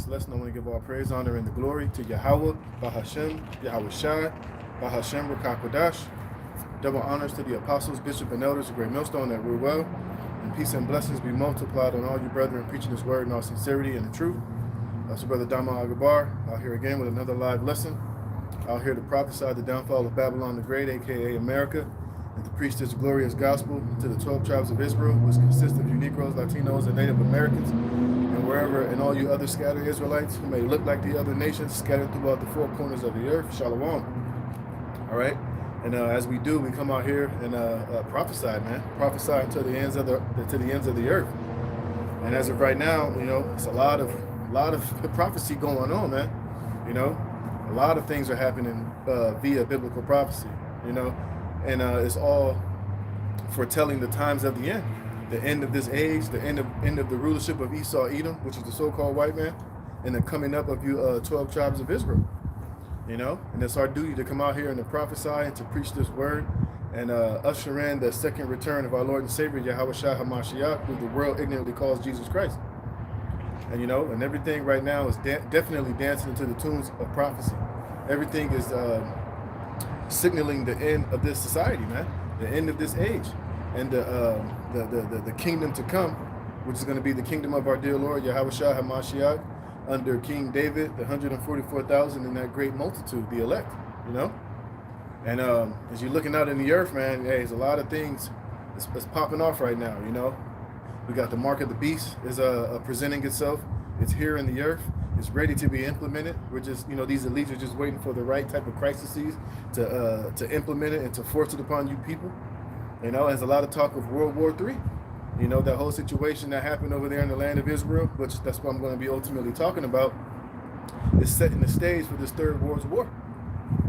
this lesson, I want to give all praise, honor, and the glory to Yahweh, Bahashem, Yahweh Shai, Bahashem, Rakakwadash. Double honors to the apostles, bishop, and elders, a great millstone that rule well. And peace and blessings be multiplied on all you brethren preaching this word in all sincerity and the truth. That's your brother Dama Agabar, out here again with another live lesson. Out here to prophesy the downfall of Babylon the Great, aka America, and to preach this glorious gospel to the 12 tribes of Israel, which consist of you Negroes, Latinos, and Native Americans, and wherever, and all you other scattered Israelites who may look like the other nations scattered throughout the four corners of the earth. Shalom. All right. And as we do, we come out here and prophesy, man. Prophesy to the ends of the earth. And as of right now, you know, it's a lot of prophecy going on, man. You know, a lot of things are happening via biblical prophecy. You know, and it's all foretelling the times of the end of this age, the end of the rulership of Esau, Edom, which is the so-called white man, and the coming up of you 12 tribes of Israel. You know, and it's our duty to come out here and to prophesy and to preach this word and usher in the second return of our Lord and Savior, Yahweh Shai HaMashiach, who the world ignorantly calls Jesus Christ. And, you know, and everything right now is definitely dancing into the tunes of prophecy. Everything is signaling the end of this society, man, the end of this age, and the kingdom to come, which is going to be the kingdom of our dear Lord, Yahweh Shai HaMashiach, under King David, the 144,000 in that great multitude, the elect, you know? And as you're looking out in the earth, man, hey, there's a lot of things that's popping off right now, you know? We got the mark of the beast is presenting itself. It's here in the earth. It's ready to be implemented. We're just, you know, these elites are just waiting for the right type of crises to implement it and to force it upon you people. You know, there's a lot of talk of World War III. You know, that whole situation that happened over there in the land of Israel, which that's what I'm going to be ultimately talking about, is setting the stage for this third world war.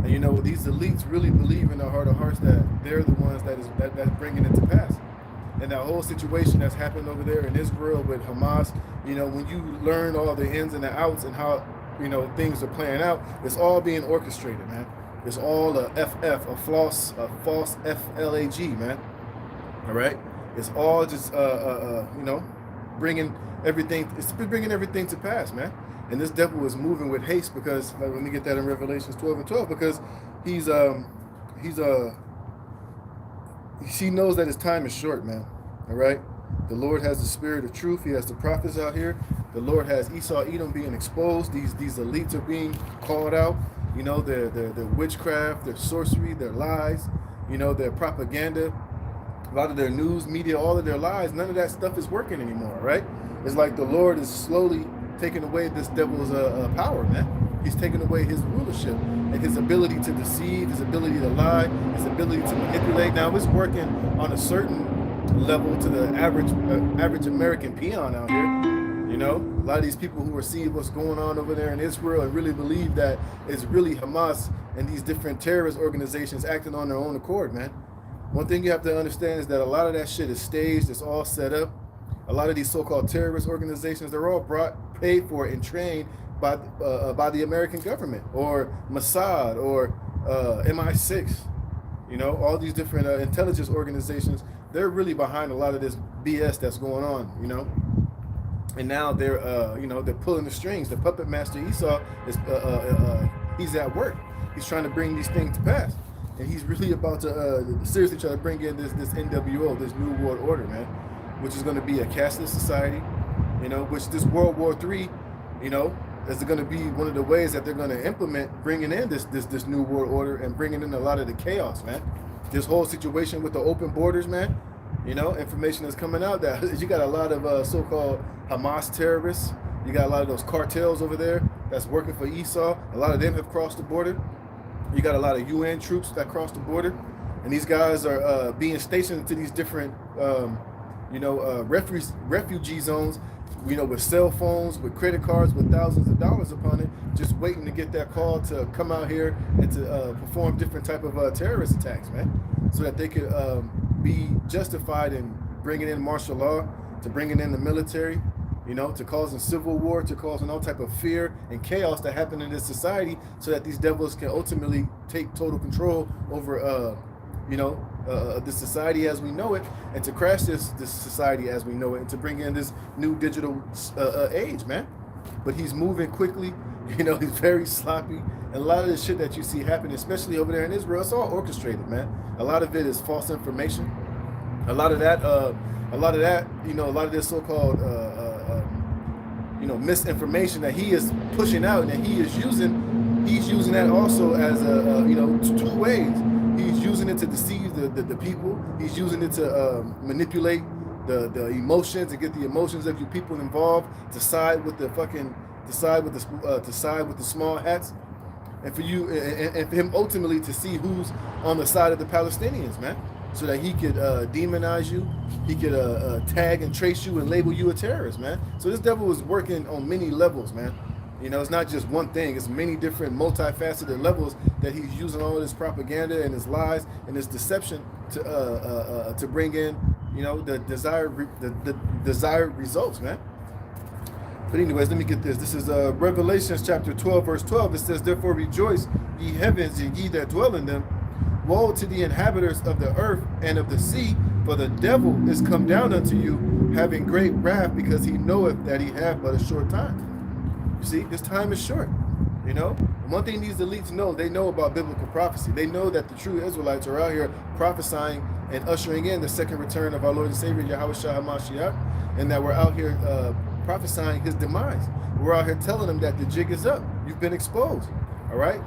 And, you know, these elites really believe in their heart of hearts that they're the ones that's bringing it to pass. And that whole situation that's happened over there in Israel with Hamas, you know, when you learn all the ins and the outs and how, you know, things are playing out, it's all being orchestrated, man. It's all a false FLAG, man. All right? It's all just, you know, bringing everything to pass, man. And this devil is moving with haste because, like, when we get that in Revelations 12 and 12, because he knows that his time is short, man. All right. The Lord has the spirit of truth. He has the prophets out here. The Lord has Esau, Edom being exposed. These elites are being called out. You know, their witchcraft, their sorcery, their lies. You know, their propaganda. A lot of their news, media, all of their lies, none of that stuff is working anymore, right? It's like the Lord is slowly taking away this devil's power, man. He's taking away his rulership and his ability to deceive, his ability to lie, his ability to manipulate. Now, it's working on a certain level to the average American peon out here. You know, a lot of these people who are seeing what's going on over there in Israel and really believe that it's really Hamas and these different terrorist organizations acting on their own accord, man. One thing you have to understand is that a lot of that shit is staged. It's all set up. A lot of these so-called terrorist organizations, they're all paid for and trained by the American government or Mossad or MI6. You know, all these different intelligence organizations, they're really behind a lot of this BS that's going on, you know. And now they're, you know, they're pulling the strings. The puppet master Esau is, he's at work. He's trying to bring these things to pass. And he's really about to seriously try to bring in this NWO, this New World Order, man, which is going to be a cashless society, you know, which this World War III, you know, is going to be one of the ways that they're going to implement bringing in this New World Order and bringing in a lot of the chaos, man. This whole situation with the open borders, man, you know, information is coming out that you got a lot of so-called Hamas terrorists. You got a lot of those cartels over there that's working for Esau. A lot of them have crossed the border. You got a lot of UN troops that cross the border, and these guys are being stationed into these different, you know, refugee zones, you know, with cell phones, with credit cards, with thousands of dollars upon it, just waiting to get that call to come out here and to perform different type of terrorist attacks, man, so that they could be justified in bringing in martial law, to bringing in the military, you know, to causing civil war, to causing all type of fear and chaos that happen in this society, so that these devils can ultimately take total control over, you know, the society as we know it, and to crash this society as we know it, and to bring in this new digital age, man. but he's moving quickly. You know, he's very sloppy. And a lot of the shit that you see happening, especially over there in Israel, it's all orchestrated, man. A lot of it is false information. A lot of that, you know, a lot of this so-called, you know, misinformation that he is pushing out, and he's using that also as you know, two ways. He's using it to deceive the people. He's using it to manipulate the emotions and get the emotions of you people involved to side with the small hats, and for you and for him ultimately to see who's on the side of the Palestinians, man, so that he could demonize you, he could tag and trace you and label you a terrorist, man. So this devil is working on many levels, man. You know, it's not just one thing. It's many different multifaceted levels that he's using all this propaganda and his lies and his deception to bring in, you know, the desired results, man. But anyways, let me get this. This is Revelations chapter 12, verse 12. It says, "Therefore rejoice, ye heavens, and ye that dwell in them. Woe to the inhabitants of the earth and of the sea, for the devil is come down unto you, having great wrath, because he knoweth that he hath but a short time." You see, his time is short. You know, one thing these elites know, they know about biblical prophecy. They know that the true Israelites are out here prophesying and ushering in the second return of our Lord and Savior Yahushua HaMashiach, and that we're out here prophesying his demise. We're out here telling them that the jig is up. You've been exposed. All right,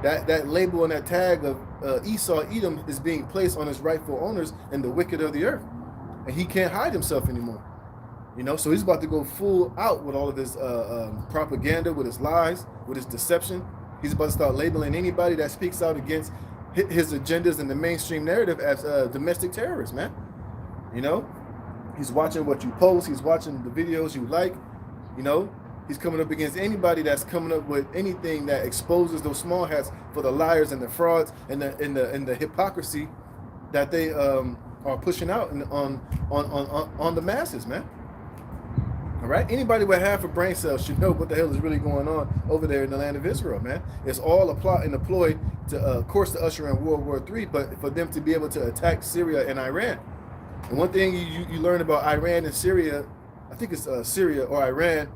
that label and that tag of Esau Edom is being placed on his rightful owners and the wicked of the earth, and he can't hide himself anymore. You know, so he's about to go full out with all of his propaganda, with his lies, with his deception. He's about to start labeling anybody that speaks out against his agendas and the mainstream narrative as domestic terrorists, man. You know, he's watching what you post. He's watching the videos you like. You know, he's coming up against anybody that's coming up with anything that exposes those small hats for the liars and the frauds and the hypocrisy that they are pushing out on the masses, man. All right, anybody with half a brain cell should know what the hell is really going on over there in the land of Israel, man. It's all a plot and a ploy to, of course, to usher in World War III, but for them to be able to attack Syria and Iran. And one thing you learn about Iran and Syria, I think it's Syria or Iran,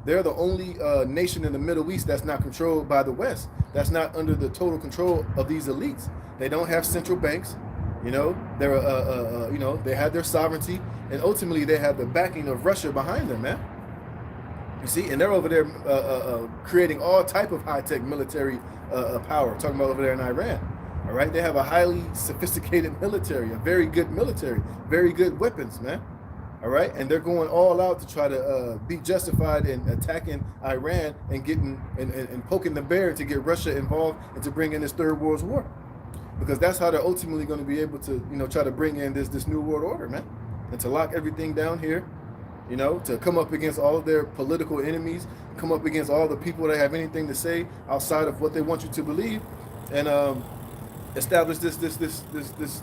they're the only nation in the Middle East that's not controlled by the West. That's not under the total control of these elites. They don't have central banks. You know, they're you know, they have their sovereignty, and ultimately they have the backing of Russia behind them, man. You see, and they're over there creating all type of high-tech military power. Talking about over there in Iran. All right, they have a highly sophisticated military, a very good military, very good weapons, man. All right, and they're going all out to try to be justified in attacking Iran and getting and poking the bear to get Russia involved and to bring in this third world war, because that's how they're ultimately going to be able to, you know, try to bring in this new world order, man, and to lock everything down here, you know, to come up against all of their political enemies, come up against all the people that have anything to say outside of what they want you to believe, and establish this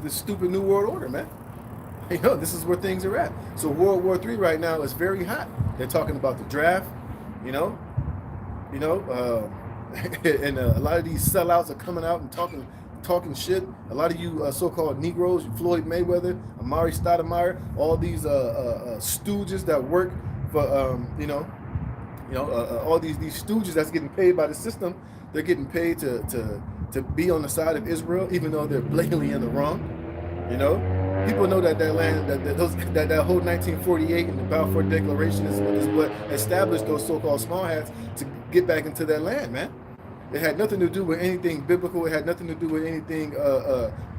stupid new world order, man. You know, this is where things are at. So World War III right now is very hot. They're talking about the draft, you know, and a lot of these sellouts are coming out and talking shit. A lot of you so-called Negroes, Floyd Mayweather, Amari Stoudemire, all these stooges that work for all these stooges that's getting paid by the system. They're getting paid to be on the side of Israel, even though they're blatantly in the wrong. You know, people know that land, that whole 1948 and the Balfour Declaration is what established those so-called small hats to get back into that land, man. It had nothing to do with anything biblical. It had nothing to do with anything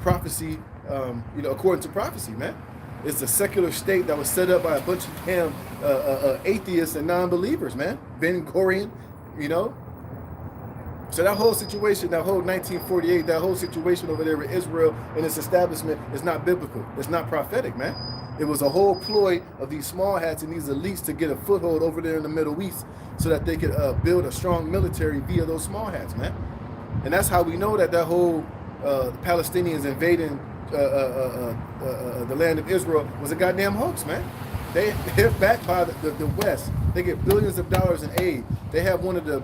prophecy, you know, according to prophecy, man. It's a secular state that was set up by a bunch of damn atheists and non-believers, man. Ben Gurion, you know. So that whole situation, that whole 1948, that whole situation over there with Israel and its establishment is not biblical. It's not prophetic, man. It was a whole ploy of these small hats and these elites to get a foothold over there in the Middle East so that they could build a strong military via those small hats, man. And that's how we know that whole Palestinians invading the land of Israel was a goddamn hoax, man. They're backed by the West. They get billions of dollars in aid. They have one of the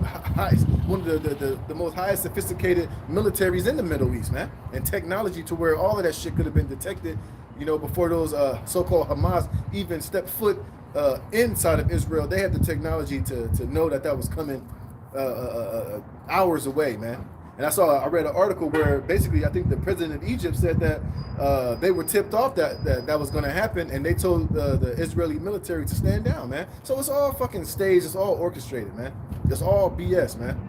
most highest sophisticated militaries in the Middle East, man, and technology to where all of that shit could have been detected, you know, before those so-called Hamas even stepped foot inside of Israel, they had the technology to know that was coming hours away, man. And I read an article where basically I think the president of Egypt said that they were tipped off that was going to happen, and they told the Israeli military to stand down, man. So it's all fucking staged, it's all orchestrated, man. It's all BS, man.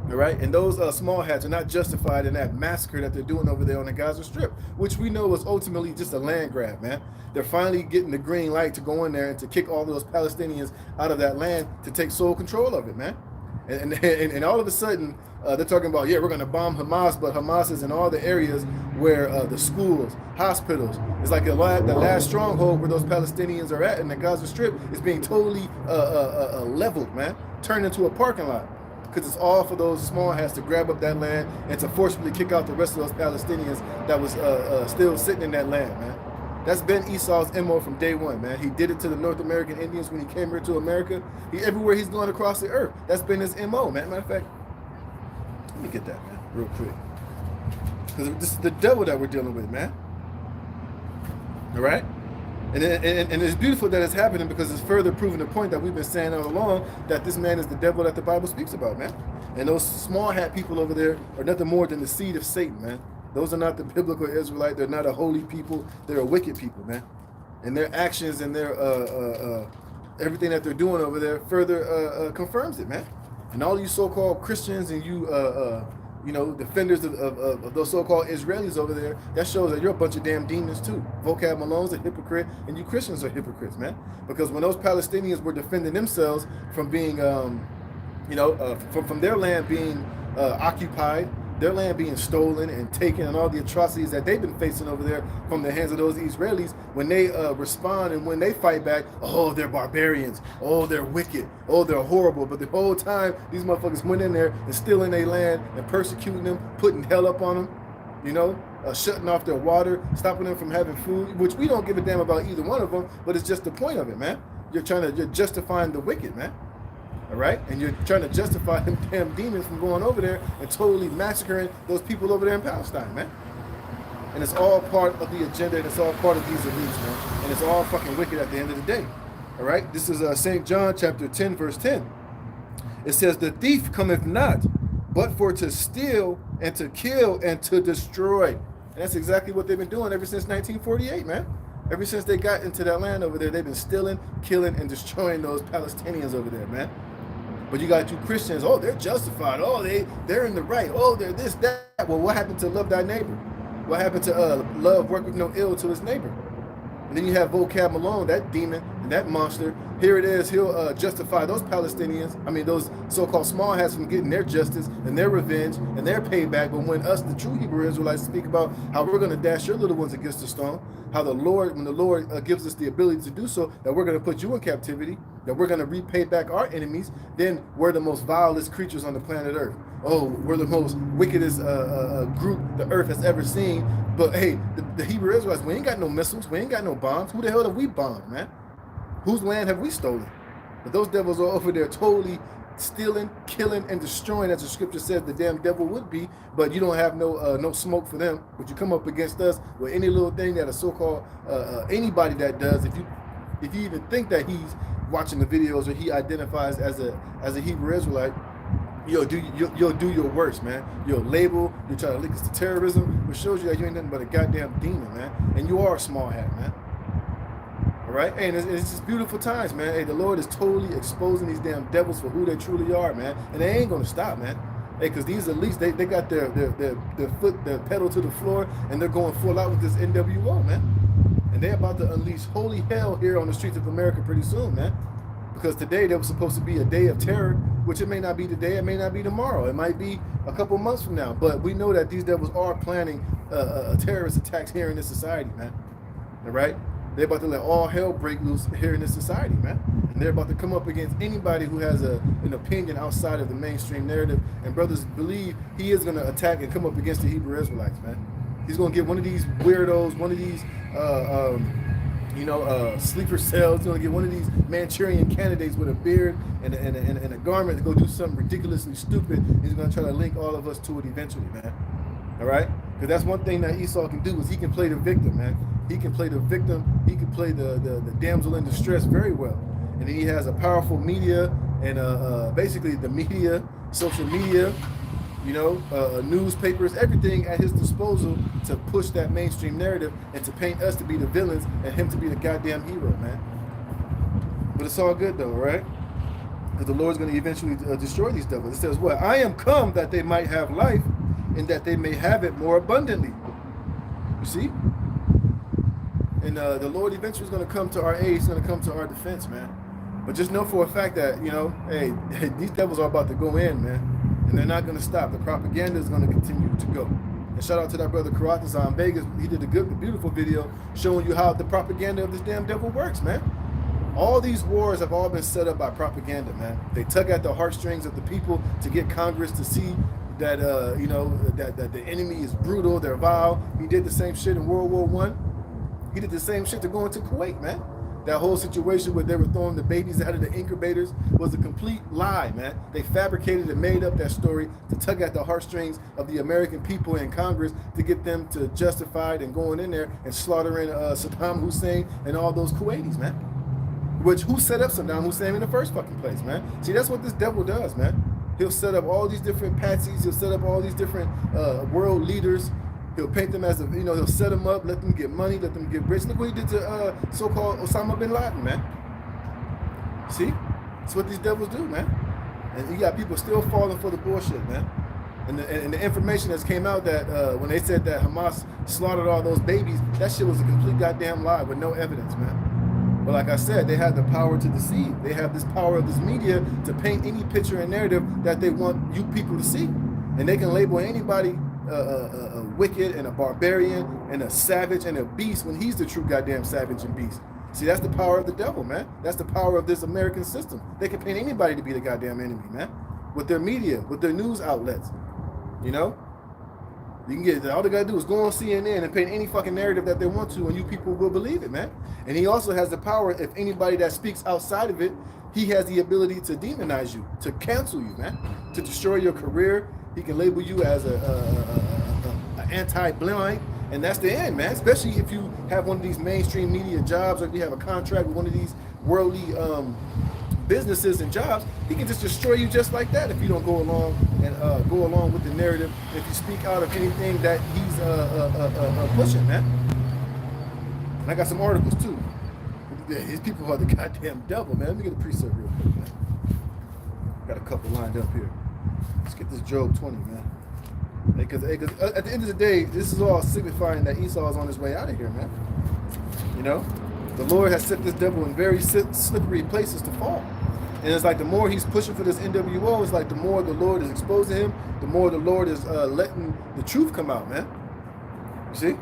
All right, and those small hats are not justified in that massacre that they're doing over there on the Gaza Strip, which we know is ultimately just a land grab, man. They're finally getting the green light to go in there and to kick all those Palestinians out of that land to take sole control of it, man. And all of a sudden, they're talking about, yeah, we're going to bomb Hamas, but Hamas is in all the areas where the schools, hospitals, it's like the last stronghold where those Palestinians are at, and the Gaza Strip is being totally leveled, man, turned into a parking lot. Because it's all for those small hats to grab up that land and to forcibly kick out the rest of those Palestinians that was still sitting in that land, man. That's been Esau's MO from day one, man. He did it to the North American Indians when he came here to America. Everywhere he's gone across the earth, that's been his MO, man. Matter of fact, let me get that, man, real quick. Because this is the devil that we're dealing with, man. All right? And it's beautiful that it's happening because it's further proving the point that we've been saying all along, that this man is the devil that the Bible speaks about, man. And those small hat people over there are nothing more than the seed of Satan, man. Those are not the biblical Israelite. They're not a holy people. They're a wicked people, man. And their actions and their everything that they're doing over there further confirms it, man. And all you so-called Christians and you defenders of those so-called Israelis over there, that shows that you're a bunch of damn demons too. Vocab Malone's a hypocrite, and you Christians are hypocrites, man. Because when those Palestinians were defending themselves from being, from their land being occupied, their land being stolen and taken, and all the atrocities that they've been facing over there from the hands of those Israelis, when they respond and when they fight back, oh, they're barbarians, oh, they're wicked, oh, they're horrible. But the whole time, these motherfuckers went in there and stealing their land and persecuting them, putting hell up on them, shutting off their water, stopping them from having food, which we don't give a damn about either one of them, but it's just the point of it, man. You're justifying the wicked, man. All right, and you're trying to justify them damn demons from going over there and totally massacring those people over there in Palestine, man. And it's all part of the agenda, and it's all part of these elites, man. And it's all fucking wicked at the end of the day. All right, this is St. John chapter 10, verse 10. It says, "The thief cometh not, but for to steal and to kill and to destroy." And that's exactly what they've been doing ever since 1948, man. Ever since they got into that land over there, they've been stealing, killing, and destroying those Palestinians over there, man. But you got you Christians, oh, they're justified. Oh, they're in the right. Oh, they're this, that. Well, what happened to love thy neighbor? What happened to love work with no ill to his neighbor? And then you have Vocab Malone, that demon and that monster. Here it is, he'll justify those those so-called small hats from getting their justice and their revenge and their payback. But when us, the true Hebrew Israelites, speak about how we're going to dash your little ones against the stone, how when the Lord gives us the ability to do so, that we're going to put you in captivity, that we're going to repay back our enemies, then we're the most vilest creatures on the planet Earth. Oh, we're the most wickedest group the earth has ever seen. But hey, the Hebrew Israelites, we ain't got no missiles, we ain't got no bombs. Who the hell have we bombed, man? Whose land have we stolen? But those devils are over there totally stealing, killing, and destroying, as the scripture says the damn devil would be. But you don't have no smoke for them. But you come up against us with any little thing that a so-called anybody that does, if you even think that he's watching the videos or he identifies as a Hebrew Israelite, you'll do your worst, man. You'll label, you'll try to link us to terrorism, which shows you that you ain't nothing but a goddamn demon, man. And you are a small hat, man. All right, and it's just beautiful times, man. Hey, the Lord is totally exposing these damn devils for who they truly are, man. And they ain't gonna stop, man. Hey, because these elites, they got their pedal to the floor, and they're going full out with this NWO, man. And they're about to unleash holy hell here on the streets of America pretty soon, man. Because today there was supposed to be a day of terror, which it may not be today, it may not be tomorrow, it might be a couple months from now. But we know that these devils are planning terrorist attacks here in this society, man. All right? They're about to let all hell break loose here in this society, man. And they're about to come up against anybody who has an opinion outside of the mainstream narrative. And brothers, believe he is going to attack and come up against the Hebrew Israelites, man. He's going to get one of these weirdos, one of these, sleeper cells. He's going to get one of these Manchurian candidates with a beard and a garment to go do something ridiculously stupid. He's going to try to link all of us to it eventually, man. All right? Because that's one thing that Esau can do, is he can play the victim, man. He can play the victim. He can play the damsel in distress very well. And then he has a powerful media and basically the media, social media, you know, newspapers, everything at his disposal to push that mainstream narrative and to paint us to be the villains and him to be the goddamn hero, man. But it's all good though, right? Because the Lord's going to eventually destroy these devils. It says what? I am come that they might have life and that they may have it more abundantly. You see? And the Lord eventually is going to come to our aid. He's going to come to our defense, man. But just know for a fact that, you know, hey, these devils are about to go in, man. And they're not going to stop. The propaganda is going to continue to go. And shout out to that brother Karatas in Vegas. He did a good, beautiful video showing you how the propaganda of this damn devil works, man. All these wars have all been set up by propaganda, man. They tug at the heartstrings of the people to get Congress to see that, you know, that the enemy is brutal, they're vile. He did the same shit in World War I. He did the same shit to go into Kuwait, man. That whole situation where they were throwing the babies out of the incubators was a complete lie, man. They fabricated and made up that story to tug at the heartstrings of the American people in Congress to get them to justify it and going in there and slaughtering Saddam Hussein and all those Kuwaitis, man. Which, who set up Saddam Hussein in the first fucking place, man? See, that's what this devil does, man. He'll set up all these different patsies. He'll set up all these different world leaders. He'll paint them as, you know, he'll set them up, let them get money, let them get rich. Look what he did to so-called Osama bin Laden, man. See? That's what these devils do, man. And you got people still falling for the bullshit, man. And the information that's came out that when they said that Hamas slaughtered all those babies, that shit was a complete goddamn lie with no evidence, man. But like I said, they have the power to deceive. They have this power of this media to paint any picture and narrative that they want you people to see. And they can label anybody a wicked and a barbarian and a savage and a beast when he's the true goddamn savage and beast. See, that's the power of the devil, man. That's the power of this American system. They can paint anybody to be the goddamn enemy, man. With their media, with their news outlets. You know? You can get, all they gotta do is go on CNN and paint any fucking narrative that they want to, and you people will believe it, man. And he also has the power, if anybody that speaks outside of it, he has the ability to demonize you, to cancel you, man, to destroy your career. He can label you as a anti-blind, and that's the end, man. Especially if you have one of these mainstream media jobs, or if you have a contract with one of these worldly businesses and jobs, he can just destroy you just like that if you don't go along and go along with the narrative. If you speak out of anything that he's pushing, man. And I got some articles too. These people are the goddamn devil, man. Let me get a precept real quick, man. Got a couple lined up here. Let's get this Job 20, man. Because at the end of the day, this is all signifying that Esau is on his way out of here, man. You know? The Lord has set this devil in very slippery places to fall. And it's like the more he's pushing for this NWO, it's like the more the Lord is exposing him, the more the Lord is letting the truth come out, man. You see?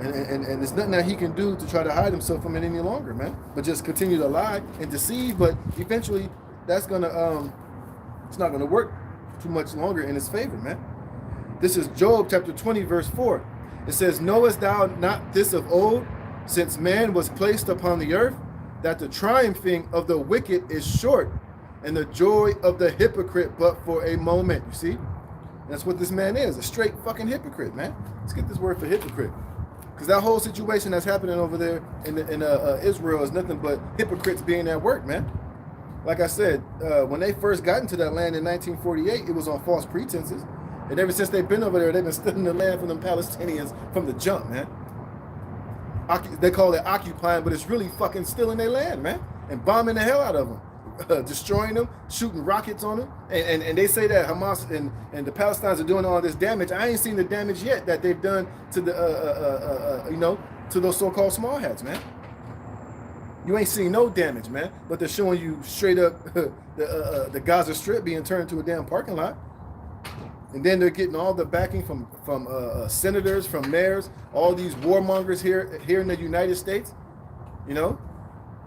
And there's nothing that he can do to try to hide himself from it any longer, man. But just continue to lie and deceive, but eventually that's gonna it's not gonna work too much longer in his favor, man. This is Job chapter 20, verse 4. It says, knowest thou not this of old, since man was placed upon the earth, that the triumphing of the wicked is short, and the joy of the hypocrite but for a moment. You see? That's what this man is, a straight fucking hypocrite, man. Let's get this word for hypocrite. Because that whole situation that's happening over there in Israel is nothing but hypocrites being at work, man. Like I said, when they first got into that land in 1948, it was on false pretenses. And ever since they've been over there, they've been stealing the land from the Palestinians from the jump, man. They call it occupying, but it's really fucking stealing their land, man. And bombing the hell out of them. Destroying them, shooting rockets on them. And they say that Hamas and the Palestinians are doing all this damage. I ain't seen the damage yet that they've done to the, you know, to those so-called small hats, man. You ain't seen no damage, man. But they're showing you straight up the Gaza Strip being turned into a damn parking lot. And then they're getting all the backing from senators, from mayors, all these warmongers here in the United States, you know,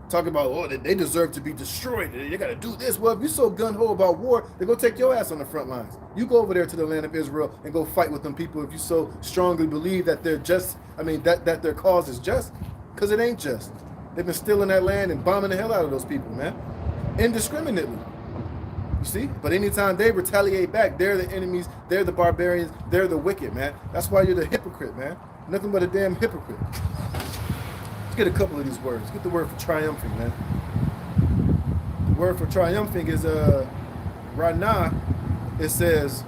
talking about, oh, they deserve to be destroyed. They got to do this. Well, if you're so gung-ho about war, they're going to take your ass on the front lines. You go over there to the land of Israel and go fight with them people if you so strongly believe that they're just, I mean, that their cause is just, because it ain't just. They've been stealing that land and bombing the hell out of those people, man, indiscriminately. You see? But anytime they retaliate back, they're the enemies, they're the barbarians, they're the wicked, man. That's why you're the hypocrite, man. Nothing but a damn hypocrite. Get a couple of these words. Get the word for triumphing, man. The word for triumphing is Rana. It says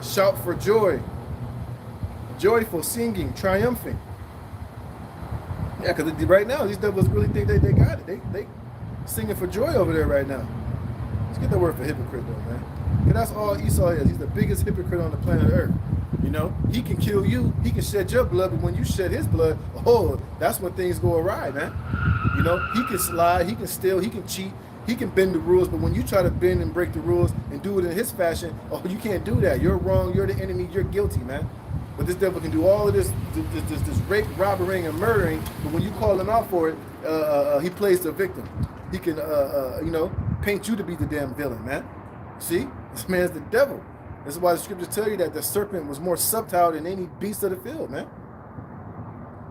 shout for joy, joyful, singing, triumphing. Yeah, because right now these devils really think they got it. They singing for joy over there right now. Let's get the word for hypocrite though, man. Because that's all Esau is. He's the biggest hypocrite on the planet Earth. You know, he can kill you, he can shed your blood, but when you shed his blood, oh, that's when things go awry, man. You know, he can slide, he can steal, he can cheat, he can bend the rules, but when you try to bend and break the rules and do it in his fashion, oh, you can't do that. You're wrong, you're the enemy, you're guilty, man. But this devil can do all of this rape, robbering, and murdering, but when you call him out for it, he plays the victim. He can, you know, paint you to be the damn villain, man. See? This man's the devil. This is why the scriptures tell you that the serpent was more subtle than any beast of the field, man.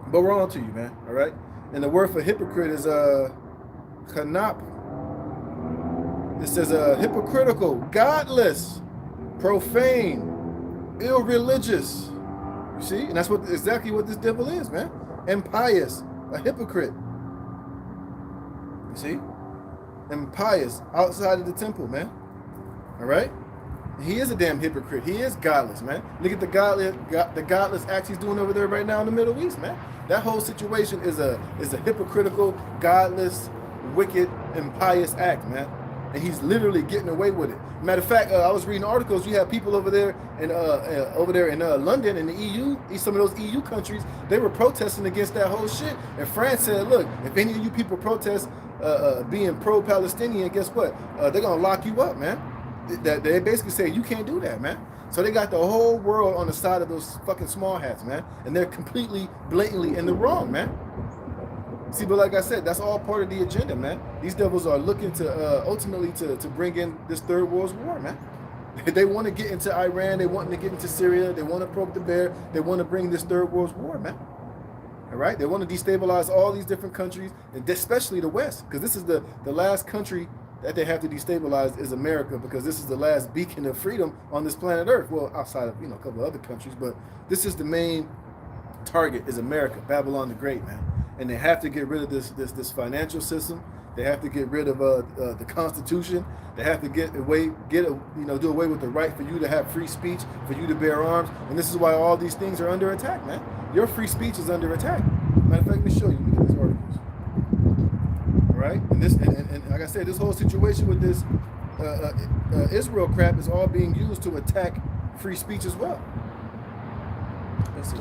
But we're on to you, man. All right? And the word for hypocrite is kanap. It says hypocritical, godless, profane, irreligious. You see? And that's exactly what this devil is, man. Impious, a hypocrite. You see? Impious, outside of the temple, man. All right? He is a damn hypocrite. He is godless, man. Look at the godless acts he's doing over there right now in the Middle East, man. That whole situation is a hypocritical, godless, wicked, impious act, man. And he's literally getting away with it. Matter of fact, I was reading articles. You have people over there in London, in the EU, some of those EU countries, they were protesting against that whole shit. And France said, look, if any of you people protest being pro-Palestinian, guess what? They're gonna lock you up, man. That they basically say you can't do that, man. So they got the whole world on the side of those fucking small hats, man, and they're completely, blatantly in the wrong, man. See, but like I said, that's all part of the agenda, man. These devils are looking to ultimately to bring in this third world war, man. They want to get into Iran, they want to get into Syria, they want to poke the bear, they want to bring this third world war, man. All right, they want to destabilize all these different countries, and especially the West, because this is the last country that they have to destabilize is America, because this is the last beacon of freedom on this planet Earth. Well, outside of, you know, a couple of other countries, but this is the main target is America, Babylon the Great, man. And they have to get rid of this financial system. They have to get rid of the Constitution. They have to do away with the right for you to have free speech, for you to bear arms. And this is why all these things are under attack, man. Your free speech is under attack. Matter of fact, let me show you. Look at these articles. Right? And like I said, this whole situation with this Israel crap is all being used to attack free speech as well. Let's see.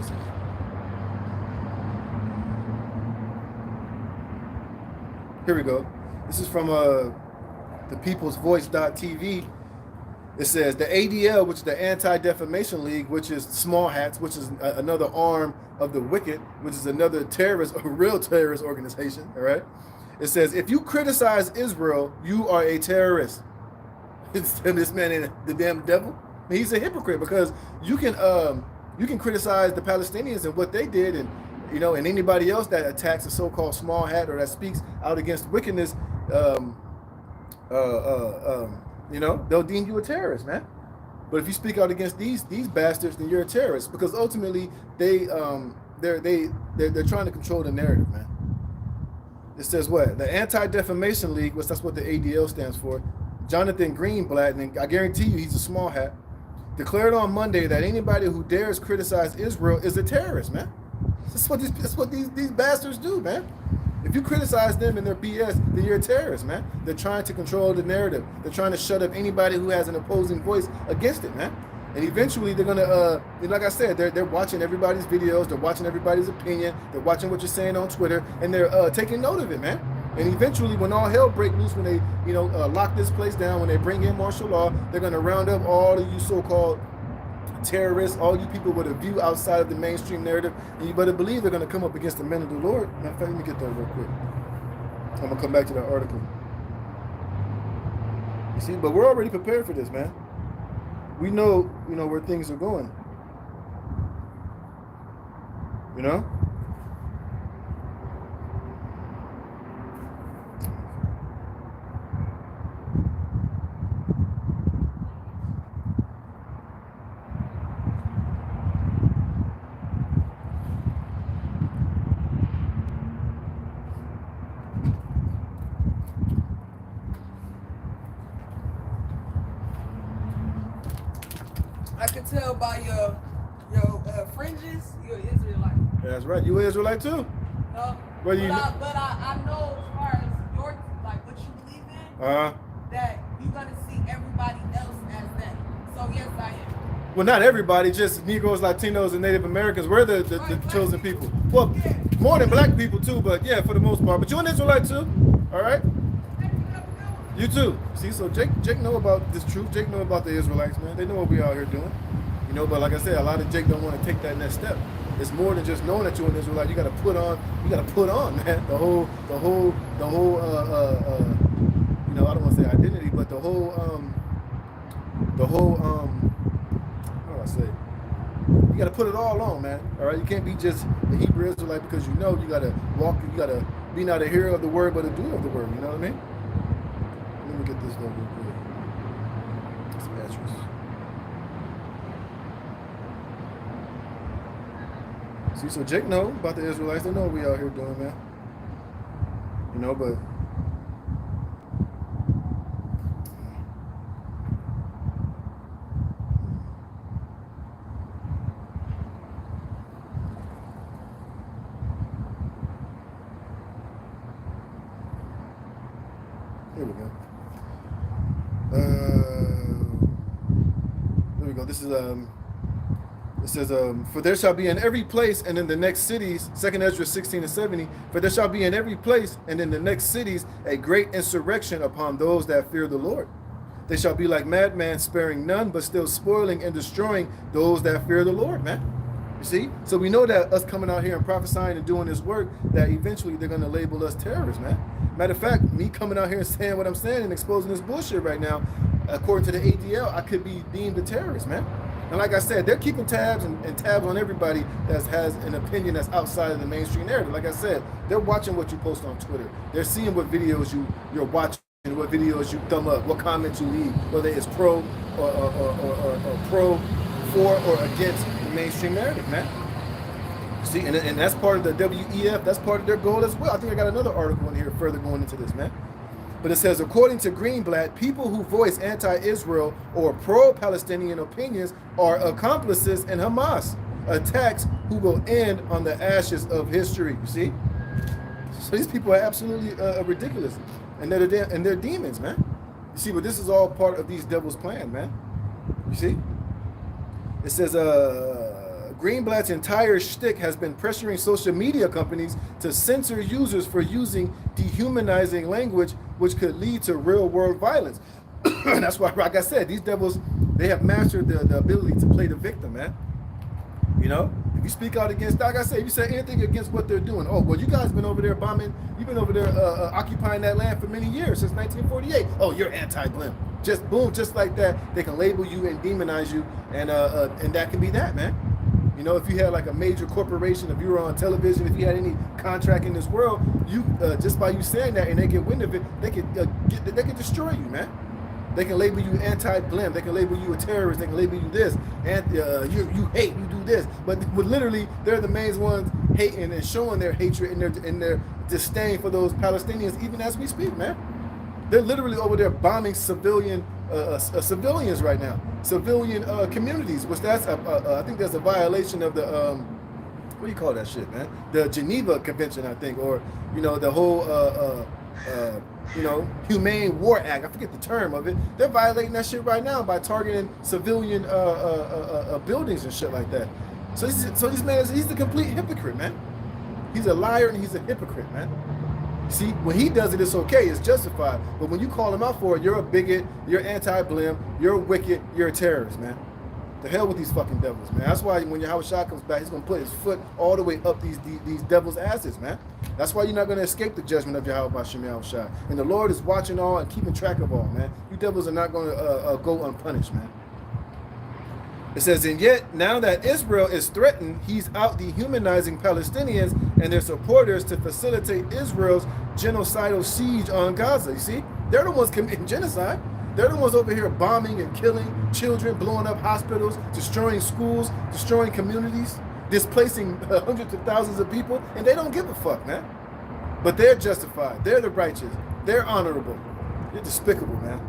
Here we go. This is from thepeoplesvoice.tv. It says the ADL, which is the Anti-Defamation League, which is small hats, which is another arm of the wicked, which is another terrorist, a real terrorist organization. All right. It says, if you criticize Israel, you are a terrorist. And this man ain't the damn devil. He's a hypocrite, because you can criticize the Palestinians and what they did, and you know, and anybody else that attacks a so-called small hat or that speaks out against wickedness, you know, they'll deem you a terrorist, man. But if you speak out against these bastards, then you're a terrorist, because ultimately they're trying to control the narrative, man. It says what? The Anti-Defamation League, that's what the ADL stands for. Jonathan Greenblatt, and I guarantee you he's a small hat, declared on Monday that anybody who dares criticize Israel is a terrorist, man. That's what these bastards do, man. If you criticize them and their BS, then you're a terrorist, man. They're trying to control the narrative. They're trying to shut up anybody who has an opposing voice against it, man. And eventually they're gonna, like I said, they're watching everybody's videos, they're watching everybody's opinion, they're watching what you're saying on Twitter, and they're taking note of it, man. And eventually, when all hell breaks loose, when they, lock this place down, when they bring in martial law, they're gonna round up all of you so-called terrorists, all you people with a view outside of the mainstream narrative, and you better believe they're gonna come up against the men of the Lord. Matter of fact, let me get that real quick. I'm gonna come back to that article. You see, but we're already prepared for this, man. We know, where things are going. You know? I can tell by your fringes, you're an Israelite. That's right. You an Israelite too? No. Whether you But I know as far as your like what you believe in, that you're gonna see everybody else as them. So yes, I am. Well, not everybody, just Negroes, Latinos, and Native Americans. We're the chosen people. Well, more than black people too, but yeah, for the most part. But you're an Israelite too, all right? You too. See, so Jake know about this truth. Jake know about the Israelites, man. They know what we out here doing, you know. But like I said, a lot of Jake don't want to take that next step. It's more than just knowing that you're an Israelite. You got to put on, man. The whole, you know, I don't want to say identity, but the whole, how do I say? You got to put it all on, man. All right, you can't be just a Hebrew Israelite because you know you got to walk. You got to be not a hearer of the word, but a doer of the word. You know what I mean? Let me get this done real quick. Some mattress. See, so Jake know about the Israelites. They know what we out here doing, man. You know, but here we go. There we go. This is it says, for there shall be in every place and in the next cities, 2 Ezra 16-70, for there shall be in every place and in the next cities a great insurrection upon those that fear the Lord. They shall be like madmen, sparing none, but still spoiling and destroying those that fear the Lord, man. You see? So we know that us coming out here and prophesying and doing this work, that eventually they're going to label us terrorists, man. Matter of fact, me coming out here and saying what I'm saying and exposing this bullshit right now, according to the ADL, I could be deemed a terrorist, man. And like I said, they're keeping tabs and tabs on everybody that has an opinion that's outside of the mainstream narrative. Like I said, they're watching what you post on Twitter. They're seeing what videos you're watching, what videos you thumb up, what comments you leave, whether it's pro or pro, for or against the mainstream narrative, man. See, and that's part of the WEF. That's part of their goal as well. I think I got another article in here further going into this, man. But it says, according to Greenblatt, people who voice anti-Israel or pro-Palestinian opinions are accomplices in Hamas attacks who will end on the ashes of history. You see? So these people are absolutely ridiculous. And they're demons, man. You see, but this is all part of these devils' plan, man. You see? It says, Greenblatt's entire shtick has been pressuring social media companies to censor users for using dehumanizing language, which could lead to real-world violence. And that's why, like I said, these devils, they have mastered the ability to play the victim, man. You know, if you speak out against, like I said, if you say anything against what they're doing, oh, well, you guys been over there bombing, you've been over there occupying that land for many years, since 1948. Oh, you're anti-blim. Just boom, just like that, they can label you and demonize you, and that can be that, man. You know, if you had like a major corporation, if you were on television, if you had any contract in this world, you just by you saying that and they get wind of it, they could destroy you, man. They can label you anti-blim. They can label you a terrorist. They can label you this, and you hate, you do this. But literally, they're the main ones hating and showing their hatred and their disdain for those Palestinians, even as we speak, man. They're literally over there bombing civilians right now, civilian communities, which that's I think that's a violation of the what do you call that shit, man? The Geneva Convention, I think, or you know the whole you know, Humane War Act. I forget the term of it. They're violating that shit right now by targeting civilian buildings and shit like that. So this man he's a complete hypocrite, man. He's a liar and he's a hypocrite, man. See, when he does it, it's okay, it's justified. But when you call him out for it, you're a bigot, you're anti-blim, you're wicked, you're a terrorist, man. The hell with these fucking devils, man. That's why when Yahweh Shah comes back, he's gonna put his foot all the way up these devils' asses, man. That's why you're not gonna escape the judgment of Yahweh Yahweh Shah. And the Lord is watching all and keeping track of all, man. You devils are not gonna go unpunished, man. It says, and yet, now that Israel is threatened, he's out dehumanizing Palestinians and their supporters to facilitate Israel's genocidal siege on Gaza. You see? They're the ones committing genocide. They're the ones over here bombing and killing children, blowing up hospitals, destroying schools, destroying communities, displacing hundreds of thousands of people, and they don't give a fuck, man. But they're justified. They're the righteous. They're honorable. They're despicable, man.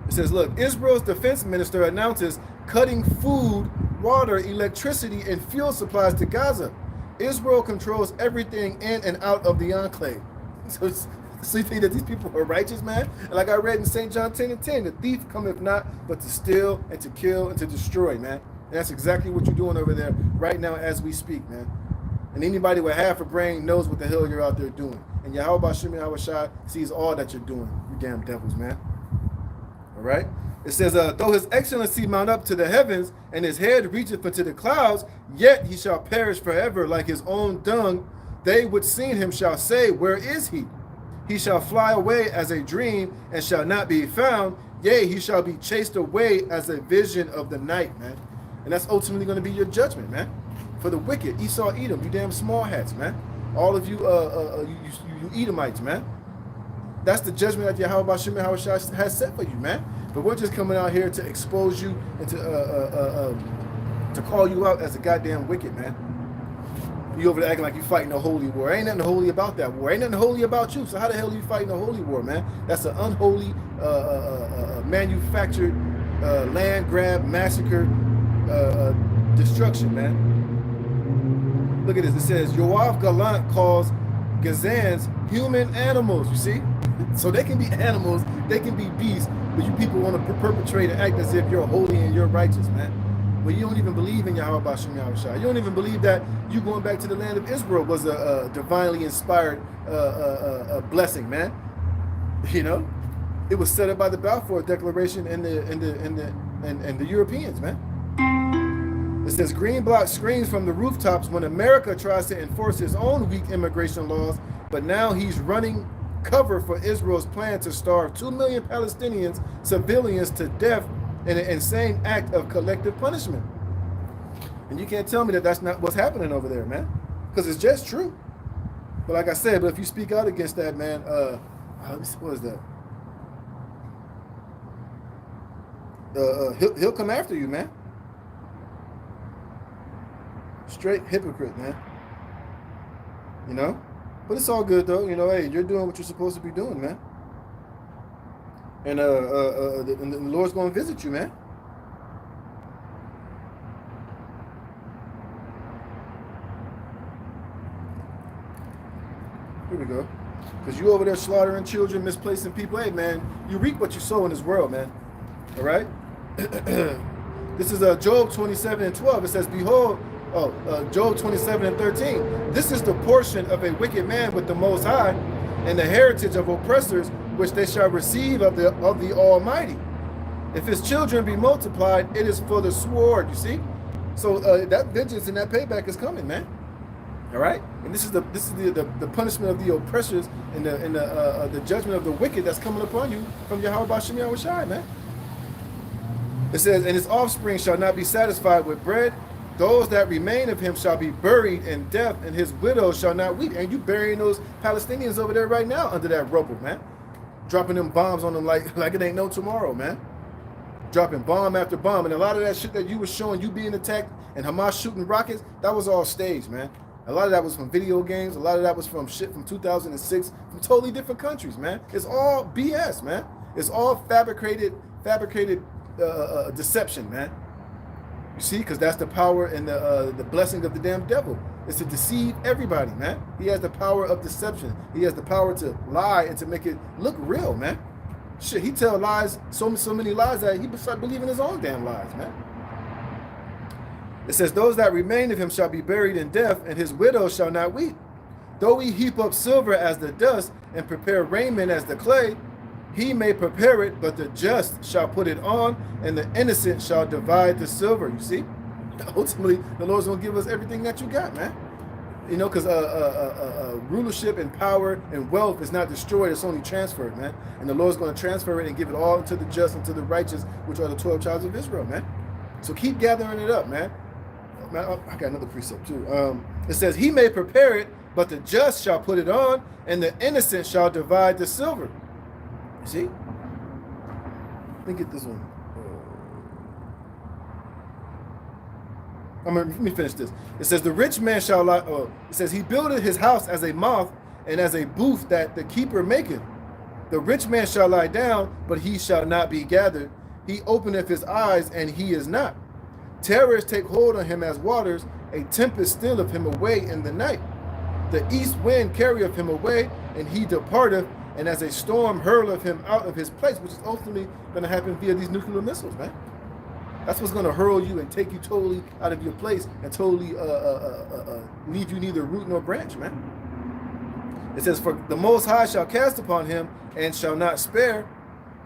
It says, look, Israel's defense minister announces cutting food, water, electricity, and fuel supplies to Gaza. Israel controls everything in and out of the enclave. So you think that these people are righteous, man? And like I read in St. John 10:10, the thief cometh not but to steal and to kill and to destroy, man. And that's exactly what you're doing over there right now as we speak, man. And anybody with half a brain knows what the hell you're out there doing. And Yahweh Hashem Yahweh Shai sees all that you're doing, you damn devils, man. All right? It says, though his excellency mount up to the heavens, and his head reacheth unto the clouds, yet he shall perish forever like his own dung. They which seen him shall say, where is he? He shall fly away as a dream, and shall not be found. Yea, he shall be chased away as a vision of the night, man. And that's ultimately going to be your judgment, man. For the wicked, Esau, Edom, you damn small hats, man. All of you, you Edomites, man. That's the judgment that Yahweh Hashem has set for you, man. But we're just coming out here to expose you and to call you out as a goddamn wicked, man. You over there acting like you fighting a holy war. Ain't nothing holy about that war. Ain't nothing holy about you. So how the hell are you fighting a holy war, man? That's an unholy, manufactured, land grab, massacre, destruction, man. Look at this. It says, Yoav Galant calls Gazans human animals, you see? So they can be animals, they can be beasts, but you people want to perpetrate and act as if you're holy and you're righteous, man. But you don't even believe in Yahweh B'Shem Yahweh Shai. You don't even believe that you going back to the land of Israel was a divinely inspired blessing, man. You know, it was set up by the Balfour Declaration and the Europeans, man. It says green block screams from the rooftops when America tries to enforce his own weak immigration laws, but now he's running cover for Israel's plan to starve 2 million Palestinians civilians to death in an insane act of collective punishment. And you can't tell me that that's not what's happening over there, man, because it's just true. But like I said, but if you speak out against that, man, let me see, what is that? He'll come after you, man. Straight hypocrite, man. You know? But it's all good, though. You know, hey, you're doing what you're supposed to be doing, man. And the Lord's going to visit you, man. Here we go. Because you over there slaughtering children, misplacing people. Hey, man, you reap what you sow in this world, man. All right? This is Job 27:12. It says, behold, Job 27:13. This is the portion of a wicked man with the Most High, and the heritage of oppressors, which they shall receive of the Almighty. If his children be multiplied, it is for the sword. You see, so that vengeance and that payback is coming, man. All right, and this is the punishment of the oppressors and the judgment of the wicked that's coming upon you from Yahweh B'Shem Yahweh Shai, man. It says, and his offspring shall not be satisfied with bread. Those that remain of him shall be buried in death, and his widows shall not weep. And you burying those Palestinians over there right now under that rubble, man. Dropping them bombs on them like it ain't no tomorrow, man. Dropping bomb after bomb. And a lot of that shit that you were showing, you being attacked and Hamas shooting rockets, that was all staged, man. A lot of that was from video games. A lot of that was from shit from 2006, from totally different countries, man. It's all BS, man. It's all fabricated deception, man. You see, because that's the power and the blessing of the damn devil. It's to deceive everybody, man. He has the power of deception. He has the power to lie and to make it look real, man. Shit, he tell lies, so many lies that he start believing his own damn lies, man. It says, those that remain of him shall be buried in death, and his widow shall not weep. Though he heap up silver as the dust and prepare raiment as the clay, he may prepare it, but the just shall put it on, and the innocent shall divide the silver. You see? Ultimately, the Lord's going to give us everything that you got, man. You know, because rulership and power and wealth is not destroyed, it's only transferred, man. And the Lord's going to transfer it and give it all to the just and to the righteous, which are the 12 tribes of Israel, man. So keep gathering it up, man. I got another precept, too. It says, he may prepare it, but the just shall put it on, and the innocent shall divide the silver. You see? Let me get this one. Let me finish this. It says, the rich man shall lie. It says, he buildeth his house as a moth and as a booth that the keeper maketh. The rich man shall lie down, but he shall not be gathered. He openeth his eyes, and he is not. Terrors take hold on him as waters. A tempest stealeth him away in the night. The east wind carrieth him away, and he departeth, and as a storm hurleth him out of his place, which is ultimately going to happen via these nuclear missiles, man. That's what's going to hurl you and take you totally out of your place and totally leave you neither root nor branch, man. It says, for the Most High shall cast upon him and shall not spare.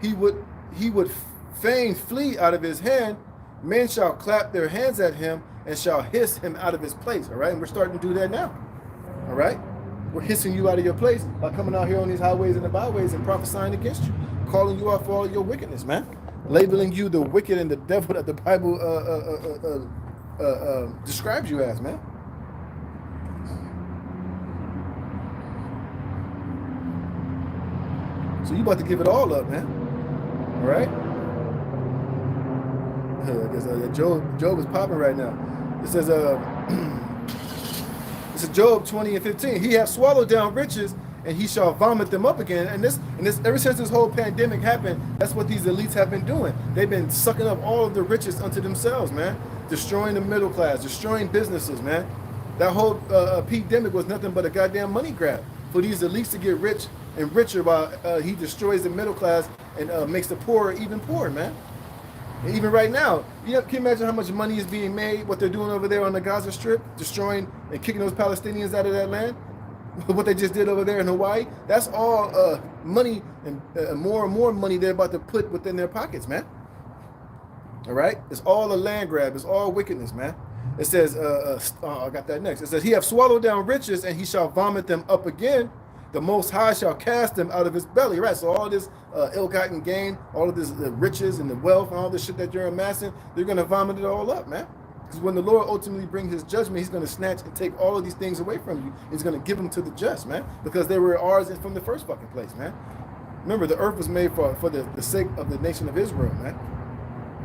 He would fain flee out of his hand. Men shall clap their hands at him and shall hiss him out of his place. All right, and we're starting to do that now. All right, we're hissing you out of your place by coming out here on these highways and the byways and prophesying against you, calling you out for all of your wickedness, man, labeling you the wicked and the devil that the Bible describes you as, man. So you about to give it all up, man. All right. I guess Job is popping right now. It says, this is Job 20:15. He hath swallowed down riches, and he shall vomit them up again. And this, ever since this whole pandemic happened, that's what these elites have been doing. They've been sucking up all of the riches unto themselves, man. Destroying the middle class, destroying businesses, man. That whole pandemic was nothing but a goddamn money grab for these elites to get rich and richer while he destroys the middle class and makes the poor even poorer, man. And even right now, can you imagine how much money is being made, what they're doing over there on the Gaza Strip, destroying and kicking those Palestinians out of that land? What they just did over there in Hawaii? That's all money and more money they're about to put within their pockets, man. All right? It's all a land grab. It's all wickedness, man. It says, I got that next. It says, he hath swallowed down riches, and he shall vomit them up again. The Most High shall cast them out of his belly. Right, so all this ill-gotten gain, all of this riches and the wealth and all this shit that you're amassing, they're going to vomit it all up, man. Because when the Lord ultimately brings his judgment, he's going to snatch and take all of these things away from you. He's going to give them to the just, man, because they were ours from the first fucking place, man. Remember, the earth was made for the sake of the nation of Israel, man.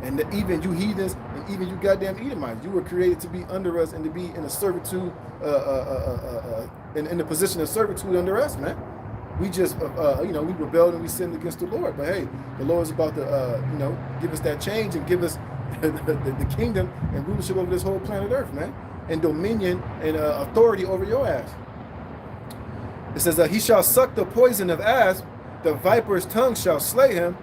And even you heathens and even you goddamn Edomites, you were created to be under us and to be in a servitude, in the position of servitude under us, man. We just, we rebelled and we sinned against the Lord. But hey, the Lord is about to, give us that change and give us the kingdom and rulership over this whole planet Earth, man, and dominion and authority over your ass. It says, he shall suck the poison of asp, the viper's tongue shall slay him.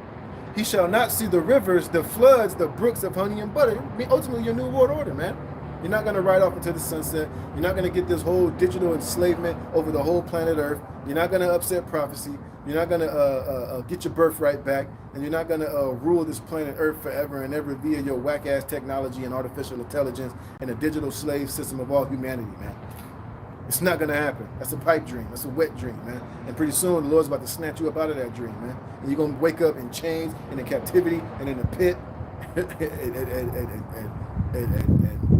He shall not see the rivers, the floods, the brooks of honey and butter. I mean, ultimately, your new world order, man. You're not going to ride off into the sunset. You're not going to get this whole digital enslavement over the whole planet Earth. You're not going to upset prophecy. You're not going to get your birthright back. And you're not going to rule this planet Earth forever and ever via your whack-ass technology and artificial intelligence and a digital slave system of all humanity, man. It's not going to happen. That's a pipe dream. That's a wet dream, man. And pretty soon, the Lord's about to snatch you up out of that dream, man. And you're going to wake up in chains and in captivity and in a pit and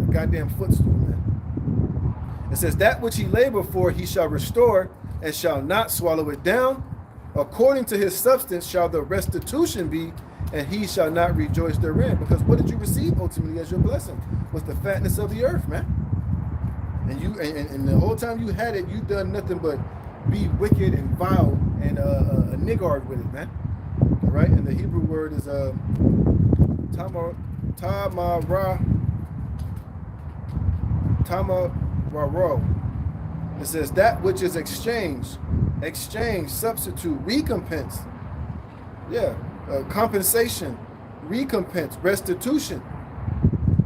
a goddamn footstool, man. It says, that which he labored for, he shall restore and shall not swallow it down. According to his substance shall the restitution be, and he shall not rejoice therein. Because what did you receive ultimately as your blessing? Was the fatness of the earth, man. And you and the whole time you had it, you done nothing but be wicked and vile and a niggard with it, man. All right, and the Hebrew word is tamararo. It says that which is exchange, substitute, recompense. Yeah, compensation, recompense, restitution.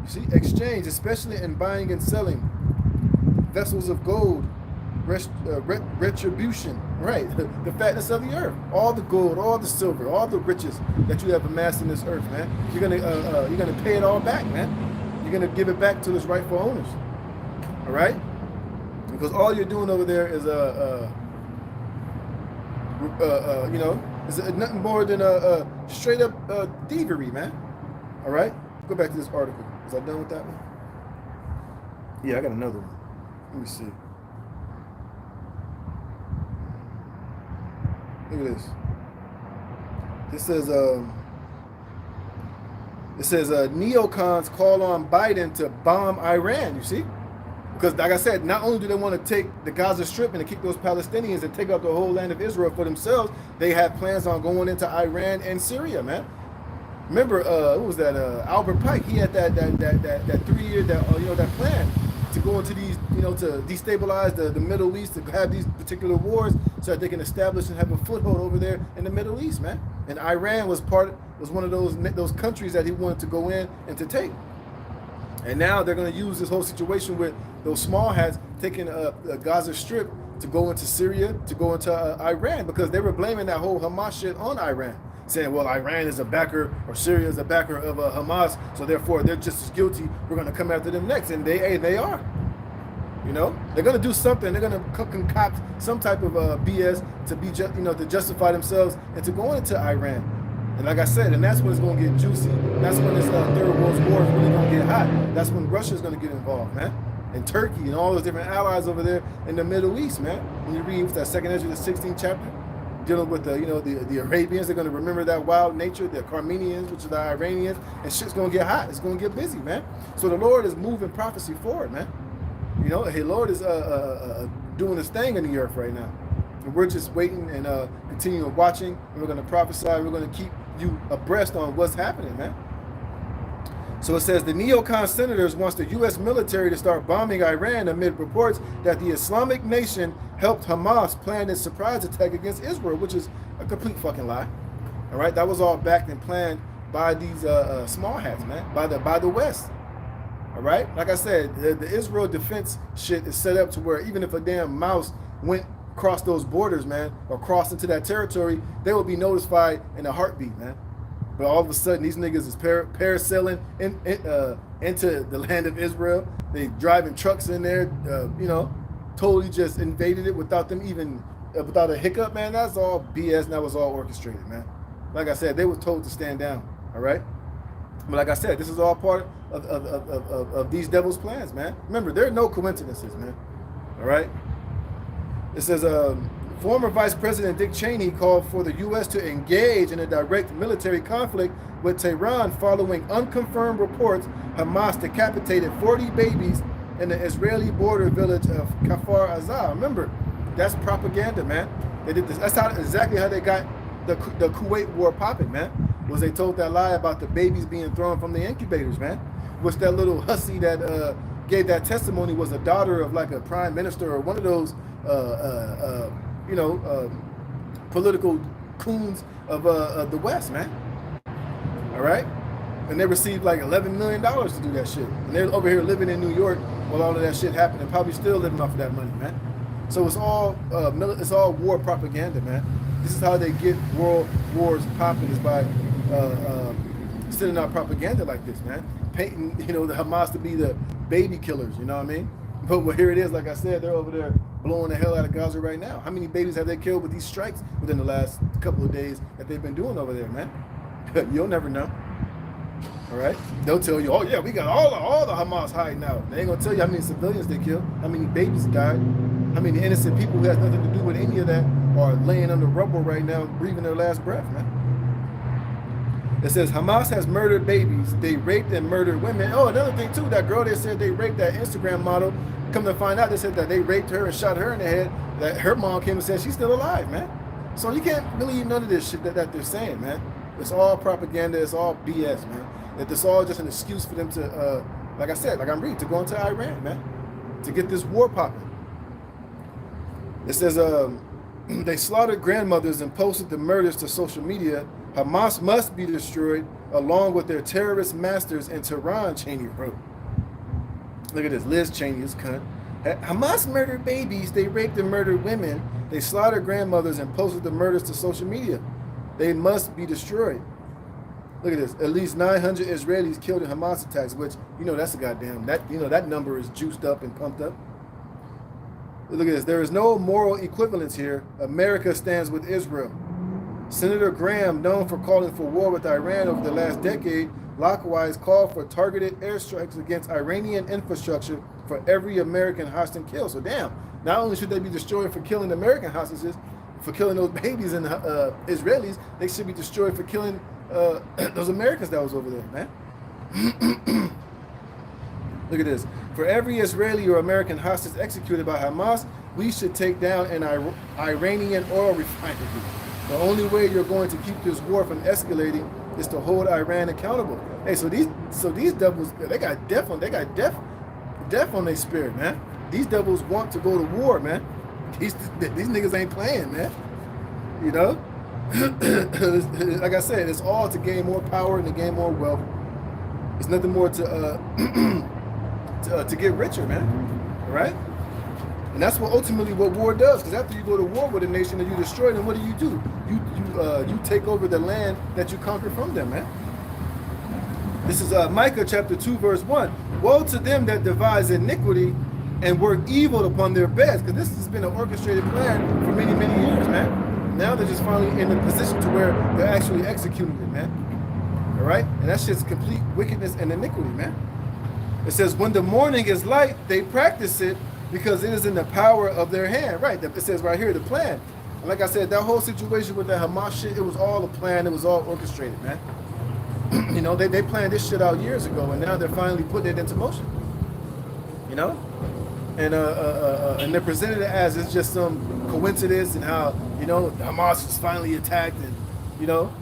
You see, exchange, especially in buying and selling. Vessels of gold, retribution, right? The fatness of the earth, all the gold, all the silver, all the riches that you have amassed in this earth, man. You're gonna pay it all back, man. You're gonna give it back to its rightful owners. All right? Because all you're doing over there is is nothing more than a straight up thievery, man. All right? Go back to this article. Was I done with that one? Yeah, I got another one. Let me see. Look at this. It says neocons call on Biden to bomb Iran. You see? Because like I said, not only do they want to take the Gaza Strip and to kick those Palestinians and take out the whole land of Israel for themselves, they have plans on going into Iran and Syria, man. Remember, what was that? Albert Pike. He had that 3 year that plan to go into these, to destabilize the Middle East, to have these particular wars, so that they can establish and have a foothold over there in the Middle East, man. And Iran was one of those countries that he wanted to go in and to take. And now they're going to use this whole situation with those small hats taking a Gaza Strip to go into Syria, to go into Iran, because they were blaming that whole Hamas shit on Iran, saying, well, Iran is a backer, or Syria is a backer of Hamas, so therefore they're just as guilty. We're going to come after them next, and they are. They're going to do something. They're going to concoct some type of BS to be to justify themselves and to go into Iran. And like I said, and that's when it's going to get juicy. That's when this Third World War is really going to get hot. That's when Russia's going to get involved, man. And Turkey and all those different allies over there in the Middle East, man. When you read that 2nd Ezra, the 16th chapter, dealing with the Arabians, they're going to remember that wild nature, the Carmenians, which are the Iranians, and shit's going to get hot. It's going to get busy, man. So the Lord is moving prophecy forward, man. The Lord is doing His thing in the earth right now. And we're just waiting and continuing watching. And we're going to prophesy. We're going to keep you abreast on what's happening, man. So it says the neocon senators wants the U.S. military to start bombing Iran amid reports that the Islamic nation helped Hamas plan its surprise attack against Israel, which is a complete fucking lie. All right, that was all backed and planned by these small hats, man, by the West. All right, like I said, the Israel defense shit is set up to where even if a damn mouse went across those borders, man, or crossed into that territory, they will be notified in a heartbeat, man. But all of a sudden, these niggas is parasailing into the land of Israel. They driving trucks in there, totally just invaded it without them even, without a hiccup, man. That's all BS, and that was all orchestrated, man. Like I said, they were told to stand down, all right? But like I said, this is all part of these devil's plans, man. Remember, there are no coincidences, man, all right? It says, former Vice President Dick Cheney called for the U.S. to engage in a direct military conflict with Tehran following unconfirmed reports Hamas decapitated 40 babies in the Israeli border village of Kfar Aza. Remember, that's propaganda, man. They did this. That's exactly how they got the Kuwait war popping, man. Was they told that lie about the babies being thrown from the incubators, man. Which that little hussy that gave that testimony was a daughter of like a prime minister or one of those political coons of the West, man. All right? And they received like $11 million to do that shit. And they're over here living in New York while all of that shit happened and probably still living off of that money, man. So it's all war propaganda, man. This is how they get world wars popping, is by sending out propaganda like this, man. Painting, the Hamas to be the baby killers, you know what I mean? But here it is, like I said, they're over there blowing the hell out of Gaza right now. How many babies have they killed with these strikes within the last couple of days that they've been doing over there, man? You'll never know. All right? They'll tell you, oh yeah, we got all the Hamas hiding out. They ain't gonna tell you how many civilians they killed, how many babies died, how many innocent people who has nothing to do with any of that are laying under rubble right now, breathing their last breath, man. It says Hamas has murdered babies. They raped and murdered women. Oh, another thing too, that girl they said they raped, that Instagram model. Come to find out, they said that they raped her and shot her in the head. That her mom came and said she's still alive, man. So you can't believe none of this shit that they're saying, man. It's all propaganda. It's all BS, man. It's all just an excuse for them to, like I said, like I'm reading, to go into Iran, man, to get this war popping. It says they slaughtered grandmothers and posted the murders to social media. Hamas must be destroyed along with their terrorist masters in Tehran, Cheney wrote. Look at this, Liz Cheney, this cunt. Hamas murdered babies, they raped and murdered women, they slaughtered grandmothers and posted the murders to social media. They must be destroyed. Look at this, at least 900 Israelis killed in Hamas attacks, which, that's a goddamn, that number is juiced up and pumped up. Look at this, there is no moral equivalence here. America stands with Israel. Senator Graham, known for calling for war with Iran over the last decade, likewise called for targeted airstrikes against Iranian infrastructure for every American hostage killed. So damn, not only should they be destroyed for killing American hostages, for killing those babies and Israelis, they should be destroyed for killing those Americans that was over there, man. Look at this. For every Israeli or American hostage executed by Hamas, we should take down an Iranian oil refinery. The only way you're going to keep this war from escalating is to hold Iran accountable. Hey, so these devils, they got death on their spirit, man. These devils want to go to war, man. These niggas ain't playing, man. You know, like I said, it's all to gain more power and to gain more wealth. It's nothing more to get richer, man. All right? And that's what ultimately what war does. Because after you go to war with a nation and you destroy them, what do? You take over the land that you conquered from them, man. This is Micah chapter 2, verse 1. Woe to them that devise iniquity and work evil upon their beds. Because this has been an orchestrated plan for many, many years, man. Now they're just finally in a position to where they're actually executing it, man. All right? And that's just complete wickedness and iniquity, man. It says, when the morning is light, they practice it because it is in the power of their hand. Right, it says right here, the plan. And like I said, that whole situation with the Hamas shit, it was all a plan. It was all orchestrated, man. You know, they planned this shit out years ago, and now they're finally putting it into motion. You know? And they're presented it as it's just some coincidence and how, you know, Hamas was finally attacked and, you know,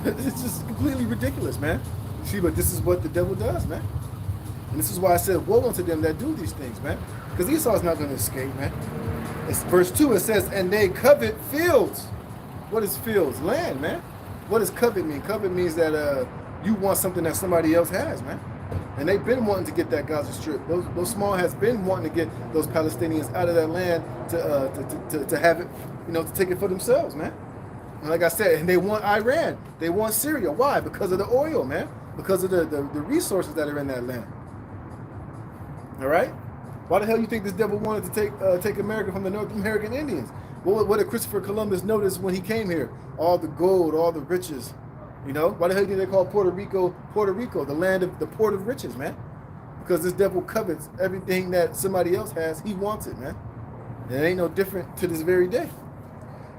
it's just completely ridiculous, man. You see, but this is what the devil does, man. And this is why I said, woe unto them that do these things, man. Because Esau's not going to escape, man. It's verse 2, it says, and they covet fields. What is fields? Land, man. What does covet mean? Covet means that you want something that somebody else has, man. And they've been wanting to get that Gaza Strip. Those small has been wanting to get those Palestinians out of that land to have it, you know, to take it for themselves, man. And like I said, and they want Iran. They want Syria. Why? Because of the oil, man. Because of the resources that are in that land. All right? Why the hell you think this devil wanted to take America from the North American Indians? What did Christopher Columbus notice when he came here? All the gold, all the riches. You know? Why the hell do you think they call Puerto Rico, the land of the port of riches, man? Because this devil covets everything that somebody else has. He wants it, man. And it ain't no different to this very day.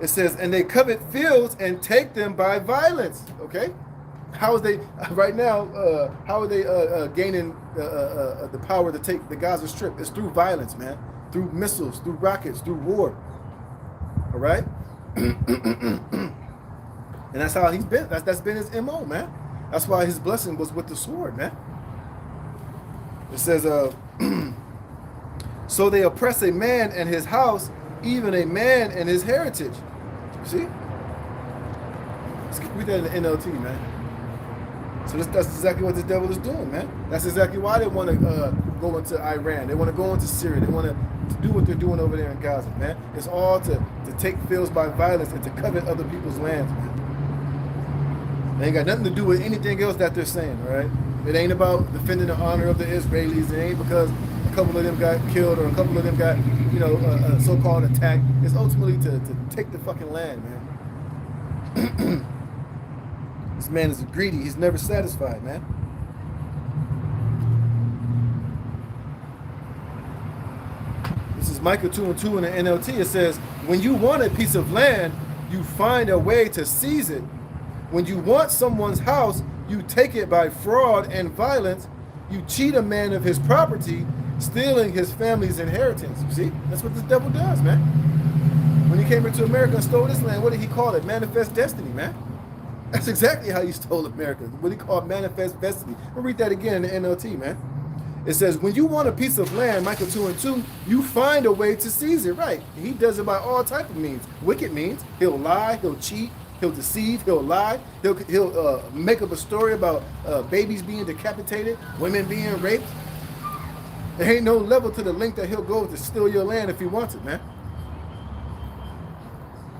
It says, and they covet fields and take them by violence. Okay? How is they right now? How are they gaining the power to take the Gaza Strip? It's through violence, man. Through missiles, through rockets, through war. All right, and that's how he's been. That's been his MO, man. That's why his blessing was with the sword, man. It says, so they oppress a man and his house, even a man and his heritage. You see? Let's read that in the NLT, man. So that's exactly what this devil is doing, man. That's exactly why they want to go into Iran. They want to go into Syria. They want to do what they're doing over there in Gaza, man. It's all to take fields by violence and to covet other people's lands, man. They ain't got nothing to do with anything else that they're saying, all right? It ain't about defending the honor of the Israelis. It ain't because a couple of them got killed or a couple of them got, you know, so-called attacked. It's ultimately to take the fucking land, man. This man is greedy. He's never satisfied, man. This is Micah 2:2 in the NLT. It says, when you want a piece of land, you find a way to seize it. When you want someone's house, you take it by fraud and violence. You cheat a man of his property, stealing his family's inheritance. You see? That's what this devil does, man. When he came into America and stole this land, what did he call it? Manifest destiny, man. That's exactly how he stole America. What he called manifest destiny. I'll read that again in the NLT, man. It says, when you want a piece of land, Micah 2:2, you find a way to seize it. Right. He does it by all type of means. Wicked means. He'll lie, he'll cheat, he'll deceive, he'll lie. He'll make up a story about babies being decapitated, women being raped. There ain't no level to the length that he'll go to steal your land if he wants it, man.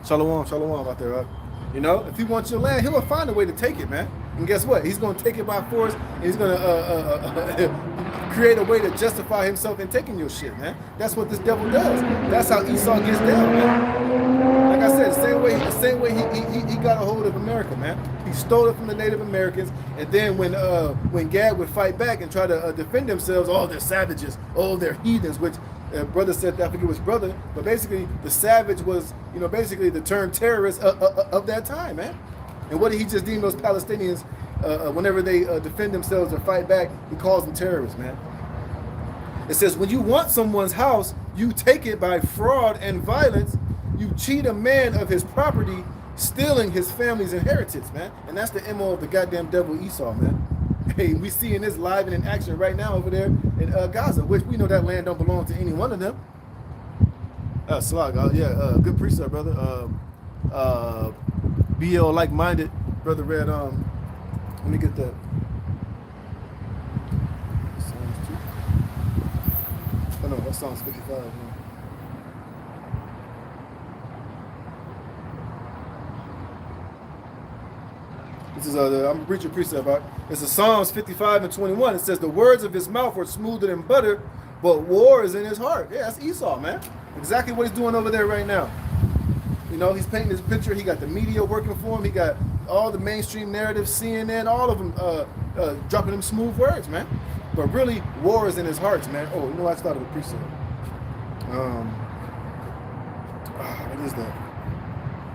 Shalom out there, right? You know, if he wants your land, he'll find a way to take it, man. And guess what? He's going to take it by force, and he's going to create a way to justify himself in taking your shit, man. That's what this devil does. That's how Esau gets down, man. Like I said, the same way he got a hold of America, man. He stole it from the Native Americans, and then when Gad would fight back and try to defend themselves, oh, they're savages, oh, they're heathens, which brother said, I forget which brother, but basically the savage was, you know, basically the term terrorist of that time, man. And what did he just deem those Palestinians, whenever they defend themselves or fight back, he calls them terrorists, man. It says, when you want someone's house, you take it by fraud and violence. You cheat a man of his property, stealing his family's inheritance, man. And that's the MO of the goddamn devil Esau, man. Hey, we seeing this live and in action right now over there in Gaza, which we know that land don't belong to any one of them. Slag, yeah, good precept, brother. BL like-minded, brother read, let me get that. Psalms 2. Oh no, that Psalms 55, man. This is I'm preaching precept about. It's a Psalms 55 and 21. It says the words of his mouth are smoother than butter, but war is in his heart. Yeah, that's Esau, man. Exactly what he's doing over there right now. You know, he's painting this picture. He got the media working for him. He got all the mainstream narratives, CNN, all of them dropping them smooth words, man. But really, war is in his heart, man. Oh, you know, I started a precept. What is that?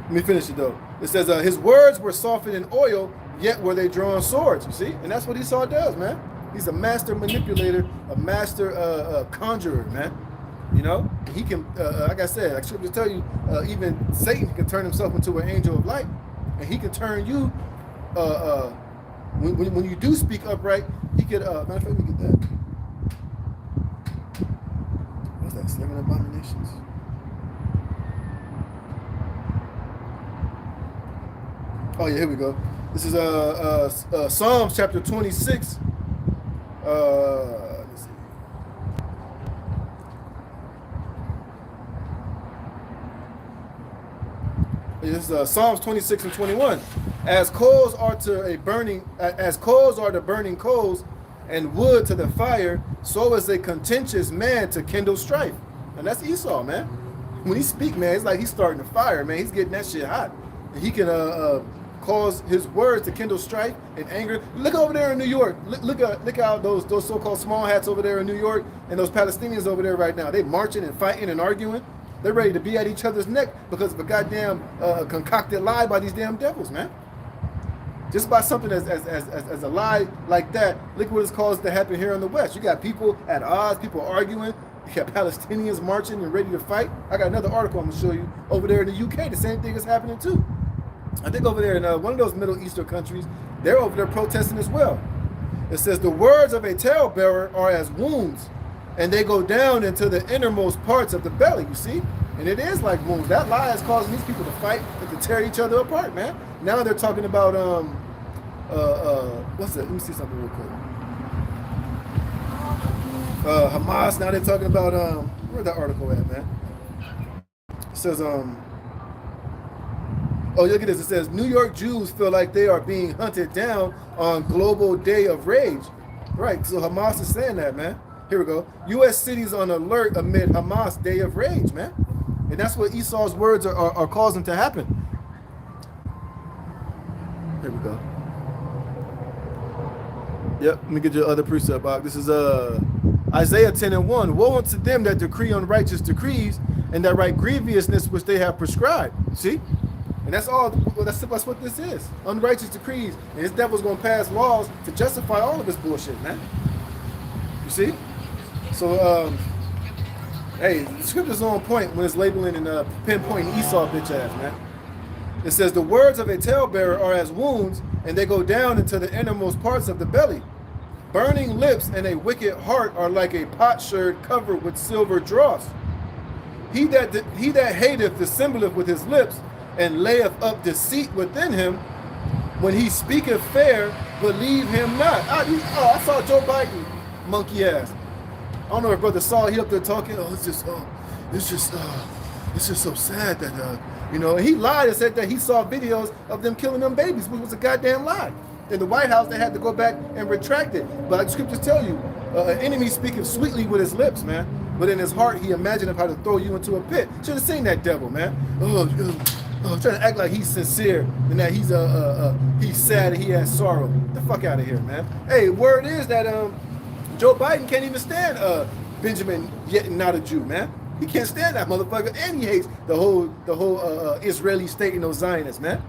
Let me finish it though. It says his words were softened in oil, yet were they drawn swords. You see, and that's what Esau does, man. He's a master manipulator, a master conjurer, man. You know, he can, like I said, I should just tell you, even Satan can turn himself into an angel of light, and he can turn you. When you do speak upright, he could. Matter of fact, let me get that. What's that? 7 abominations. Oh yeah, here we go. This is Psalms chapter 26. Let's see. This is Psalms 26 and 21. As coals are to burning coals, and wood to the fire, so is a contentious man to kindle strife. And that's Esau, man. When he speak, man, it's like he's starting a fire, man. He's getting that shit hot. And he can cause his words to kindle strife and anger. Look over there in New York. Look out those so-called small hats over there in New York, and those Palestinians over there right now. They marching and fighting and arguing. They're ready to be at each other's neck because of a goddamn concocted lie by these damn devils, man. Just by something as a lie like that, look what it's caused to happen here in the West. You got people at odds, people arguing. You got Palestinians marching and ready to fight. I got another article I'm going to show you over there in the UK. The same thing is happening too. I think over there in one of those Middle Eastern countries, they're over there protesting as well. It says the words of a talebearer are as wounds, and they go down into the innermost parts of the belly, you see? And it is like wounds. That lie is causing these people to fight and to tear each other apart, man. Now they're talking about, what's that? Let me see something real quick. Hamas, now they're talking about, where's that article at, man? It says, oh, look at this. It says, New York Jews feel like they are being hunted down on Global Day of Rage. Right, so Hamas is saying that, man. Here we go. U.S. cities on alert amid Hamas Day of Rage, man. And that's what Esau's words are causing to happen. Here we go. Yep, let me get your other precept box. This is Isaiah 10 and 1. Woe unto them that decree unrighteous decrees and that write grievousness which they have prescribed. See? And that's all. That's what this is. Unrighteous decrees. And this devil's going to pass laws to justify all of this bullshit, man. You see? So, hey, the scripture's on point when it's labeling and pinpointing Esau bitch ass, man. It says, the words of a talebearer are as wounds, and they go down into the innermost parts of the belly. Burning lips and a wicked heart are like a potsherd covered with silver dross. He that hateth dissembleth with his lips, and layeth up deceit within him. When he speaketh fair, believe him not. I saw Joe Biden, monkey ass. I don't know if brother saw he up there talking. It's just so sad that you know. And he lied and said that he saw videos of them killing them babies, which was a goddamn lie. In the White House, they had to go back and retract it. But like scriptures tell you, an enemy speaketh sweetly with his lips, man. But in his heart, he imagined how to throw you into a pit. Should have seen that devil, man. Trying to act like he's sincere and that he's sad and he has sorrow. Get the fuck out of here, man. Hey, word is that Joe Biden can't even stand Benjamin yet not a Jew, man. He can't stand that motherfucker, and he hates the whole Israeli state and those Zionists, man.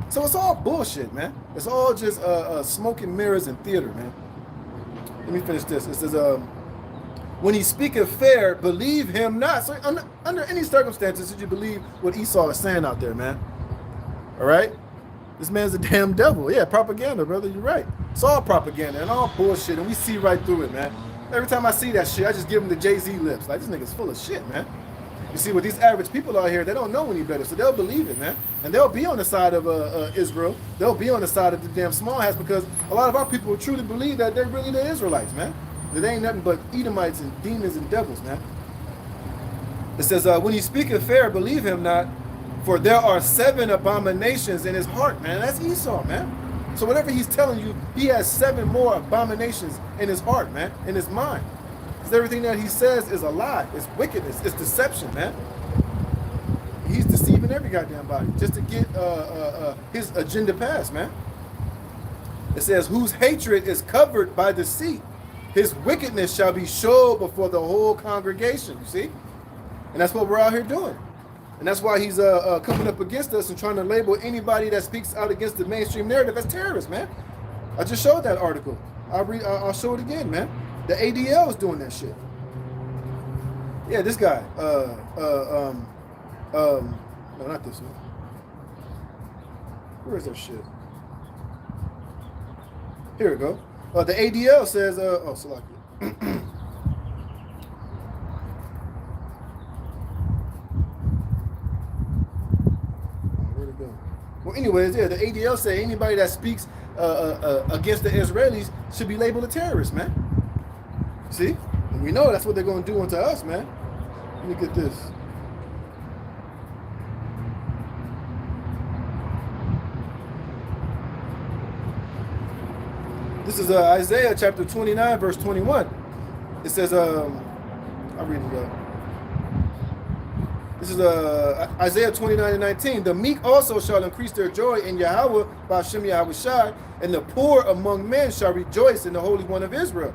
So it's all bullshit, man. It's all just smoke and mirrors and theater, man. Let me finish this. It says, when he speaketh fair, believe him not. So under any circumstances, should you believe what Esau is saying out there, man? All right? This man's a damn devil. Yeah, propaganda, brother. You're right. It's all propaganda and all bullshit, and we see right through it, man. Every time I see that shit, I just give him the Jay-Z lips. Like, this nigga's full of shit, man. You see, with these average people out here, they don't know any better, so they'll believe it, man. And they'll be on the side of Israel. They'll be on the side of the damn small hats because a lot of our people truly believe that they're really the Israelites, man. That they ain't nothing but Edomites and demons and devils, man. It says, when he speaketh fair, believe him not, for there are 7 abominations in his heart, man. That's Esau, man. So whatever he's telling you, he has 7 more abominations in his heart, man, in his mind. Because everything that he says is a lie. It's wickedness. It's deception, man. He's deceiving every goddamn body just to get his agenda passed, man. It says, whose hatred is covered by deceit. His wickedness shall be showed before the whole congregation, you see? And that's what we're out here doing. And that's why he's coming up against us and trying to label anybody that speaks out against the mainstream narrative as terrorists, man. I just showed that article. I'll show it again, man. The ADL is doing that shit. Yeah, this guy. No, not this one. Where is that shit? Here we go. The ADL says, Salaki. Well, anyways, yeah, the ADL say anybody that speaks against the Israelis should be labeled a terrorist, man. See? And we know that's what they're going to do unto us, man. Let me get this. This is Isaiah chapter 29, verse 21. It says, I'll read it up. This is Isaiah 29:19. The meek also shall increase their joy in Yahweh, Ba'ashem Yahweh Shai, and the poor among men shall rejoice in the Holy One of Israel.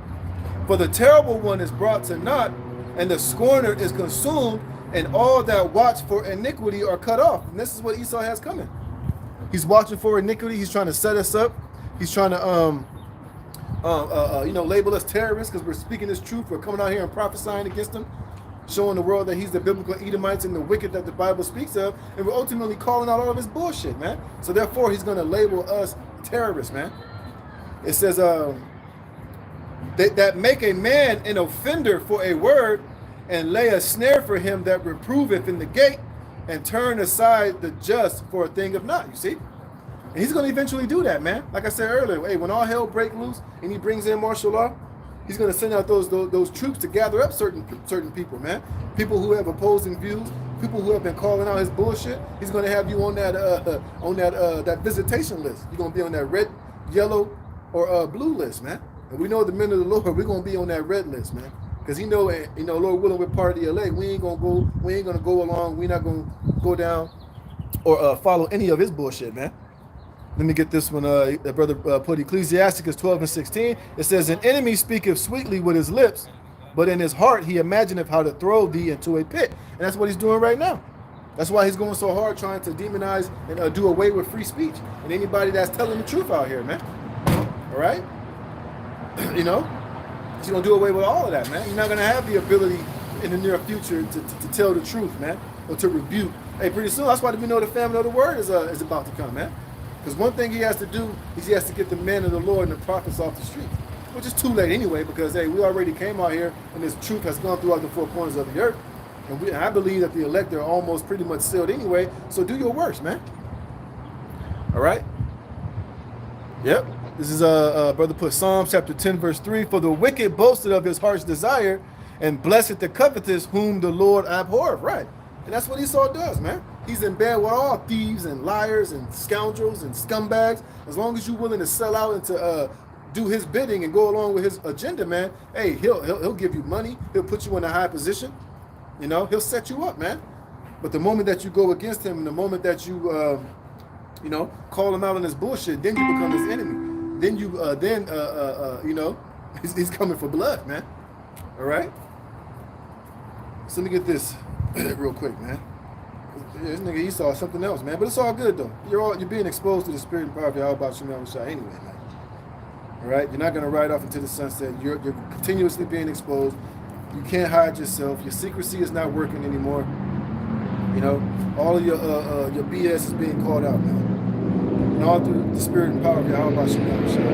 For the terrible one is brought to naught, and the scorner is consumed, and all that watch for iniquity are cut off. And this is what Esau has coming. He's watching for iniquity. He's trying to set us up. He's trying to label us terrorists because we're speaking this truth. We're coming out here and prophesying against them, showing the world that he's the biblical Edomites and the wicked that the Bible speaks of, and we're ultimately calling out all of his bullshit, man. So therefore, he's going to label us terrorists, man. It says, that make a man an offender for a word, and lay a snare for him that reproveth in the gate, and turn aside the just for a thing of naught, you see? And he's going to eventually do that, man. Like I said earlier, hey, when all hell break loose and he brings in martial law, he's going to send out those troops to gather up certain people, man. People who have opposing views, people who have been calling out his bullshit. He's going to have you on that visitation list. You're going to be on that red, yellow, or blue list, man. And we know the men of the Lord, we're going to be on that red list, man. Because he know, Lord willing, we're part of the elect. We ain't going to go along. We're not going to go down or follow any of his bullshit, man. Let me get this one. That brother put Ecclesiasticus 12:16. It says, an enemy speaketh sweetly with his lips, but in his heart he imagineth how to throw thee into a pit. And that's what he's doing right now. That's why he's going so hard trying to demonize and do away with free speech and anybody that's telling the truth out here, man. All right? He's going to do away with all of that, man. You're not going to have the ability in the near future to tell the truth, man, or to rebuke. Hey, pretty soon, that's why we know the family of the word is about to come, man. Because one thing he has to do is he has to get the men of the Lord and the prophets off the street, which is too late anyway, because, hey, we already came out here and this truth has gone throughout the 4 corners of the earth. And I believe that the elect are almost pretty much sealed anyway, so do your worst, man. All right? Yep. This is brother put Psalms chapter 10, verse 3. For the wicked boasted of his heart's desire, and blessed the covetous whom the Lord abhorreth. Right. And that's what Esau does, man. He's in bed with all thieves and liars and scoundrels and scumbags. As long as you're willing to sell out and to do his bidding and go along with his agenda, man, hey, he'll give you money. He'll put you in a high position. He'll set you up, man. But the moment that you go against him, and the moment that you, call him out on his bullshit, then you become his enemy. Then he's coming for blood, man. All right. So let me get this real quick, man. This nigga Esau is something else, man. But it's all good though. You're being exposed to the spirit and power of Yahweh Ba'ashem Yahweh Shai anyway, man. All right. You're not gonna ride off into the sunset. You're continuously being exposed. You can't hide yourself. Your secrecy is not working anymore. All of your BS is being called out, man. and all through the spirit and power of Yahweh Bashem Yahushua.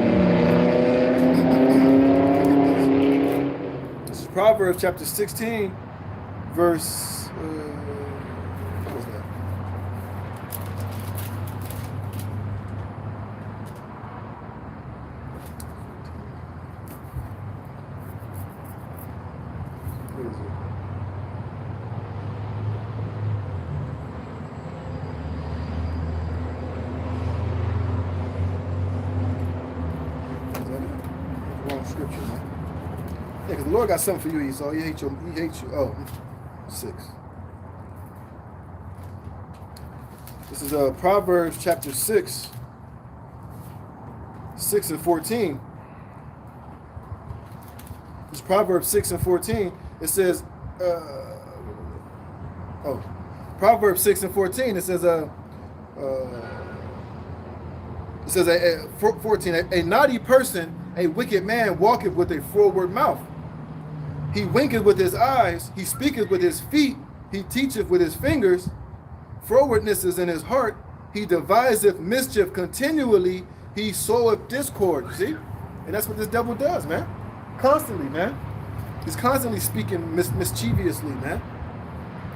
This is Proverbs chapter 16, verse, what was that? What is it? Wrong scripture, man. Yeah, because the Lord got something for you, Esau. He hates you. He hates you. Oh, 6. This is Proverbs chapter 6, 6 and 14. This is Proverbs 6 and 14. It says, Proverbs 6 and 14. It says, 14, a naughty person, a wicked man walketh with a froward mouth. He winketh with his eyes, he speaketh with his feet, he teacheth with his fingers. Frowardness is in his heart, he deviseth mischief continually, he soweth discord. See? And that's what this devil does, man. Constantly, man. He's constantly speaking mischievously, man.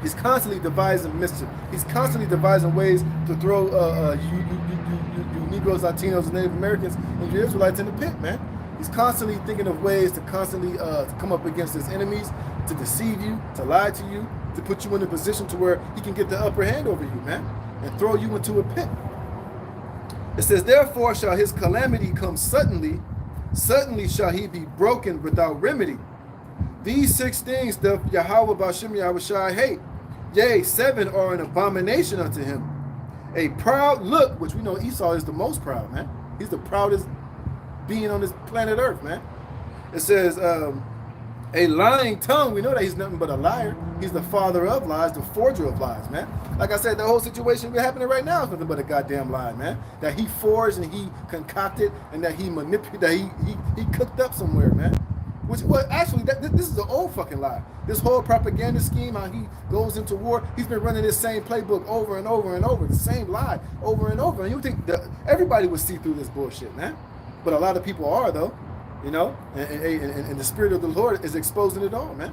He's constantly devising mischief. He's constantly devising ways to throw you Negroes, Latinos, and Native Americans and you Israelites in the pit, man. He's constantly thinking of ways to constantly to come up against his enemies, to deceive you, to lie to you, to put you in a position to where he can get the upper hand over you, man, and throw you into a pit. It says, therefore shall his calamity come suddenly, suddenly shall he be broken without remedy. These 6 things doth Yahweh Bashem Yahushua hate. Yea, 7 are an abomination unto him. A proud look, which we know Esau is the most proud, man. He's the proudest being on this planet Earth, man. It says, a lying tongue. We know that he's nothing but a liar. He's the father of lies, the forger of lies, man. Like I said, the whole situation happening right now is nothing but a goddamn lie, man. That he forged and he concocted and that he manipulated, that he cooked up somewhere, man. Which, well, actually, this is an old fucking lie. This whole propaganda scheme, how he goes into war, he's been running this same playbook over and over and over, the same lie over and over. And you think that everybody would see through this bullshit, man. But a lot of people are, though, you know, and the Spirit of the Lord is exposing it all, man.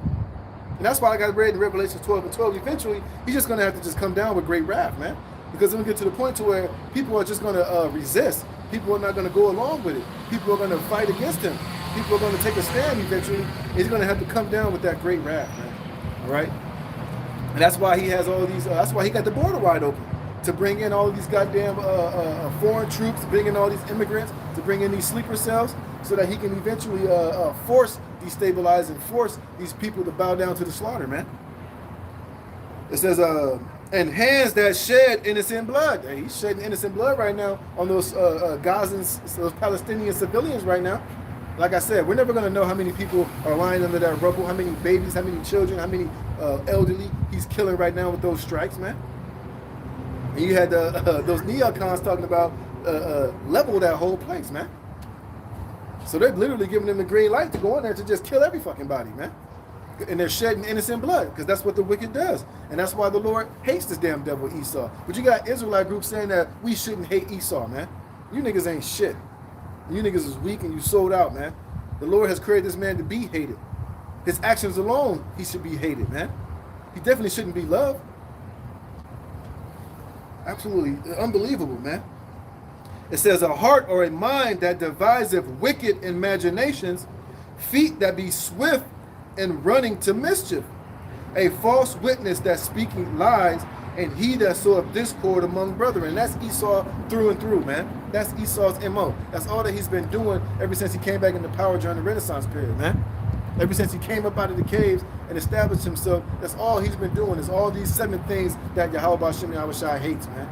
And that's why I got read in Revelation 12 and 12, eventually, he's just going to have to just come down with great wrath, man. Because then we get to the point to where people are just going to resist. People are not going to go along with it. People are going to fight against him. People are going to take a stand eventually. He's going to have to come down with that great wrath, man. All right? And that's why he has all these, that's why he got the border wide open. To bring in all of these goddamn foreign troops, to bring in all these immigrants, to bring in these sleeper cells, so that he can eventually destabilize and force these people to bow down to the slaughter, man. It says, and hands that shed innocent blood. Hey, he's shedding innocent blood right now on those Gazans, those Palestinian civilians right now. Like I said, we're never going to know how many people are lying under that rubble, how many babies, how many children, how many elderly he's killing right now with those strikes, man. And you had those neocons talking about level that whole place, man. So they're literally giving them the green light to go in there to just kill every fucking body, man. And they're shedding innocent blood because that's what the wicked does. And that's why the Lord hates this damn devil Esau. But you got Israelite groups saying that we shouldn't hate Esau, man. You niggas ain't shit. You niggas is weak and you sold out, man. The Lord has created this man to be hated. His actions alone, he should be hated, man. He definitely shouldn't be loved. Absolutely unbelievable, man. It says, a heart or a mind that deviseth wicked imaginations, feet that be swift in running to mischief, a false witness that speaking lies, and he that soweth discord among brethren. That's Esau through and through, man. That's Esau's MO. That's all that he's been doing ever since he came back into power during the Renaissance period, man. Ever since he came up out of the caves and established himself, that's all he's been doing is all these 7 things that Yahweh Bashem Yahushua hates, man.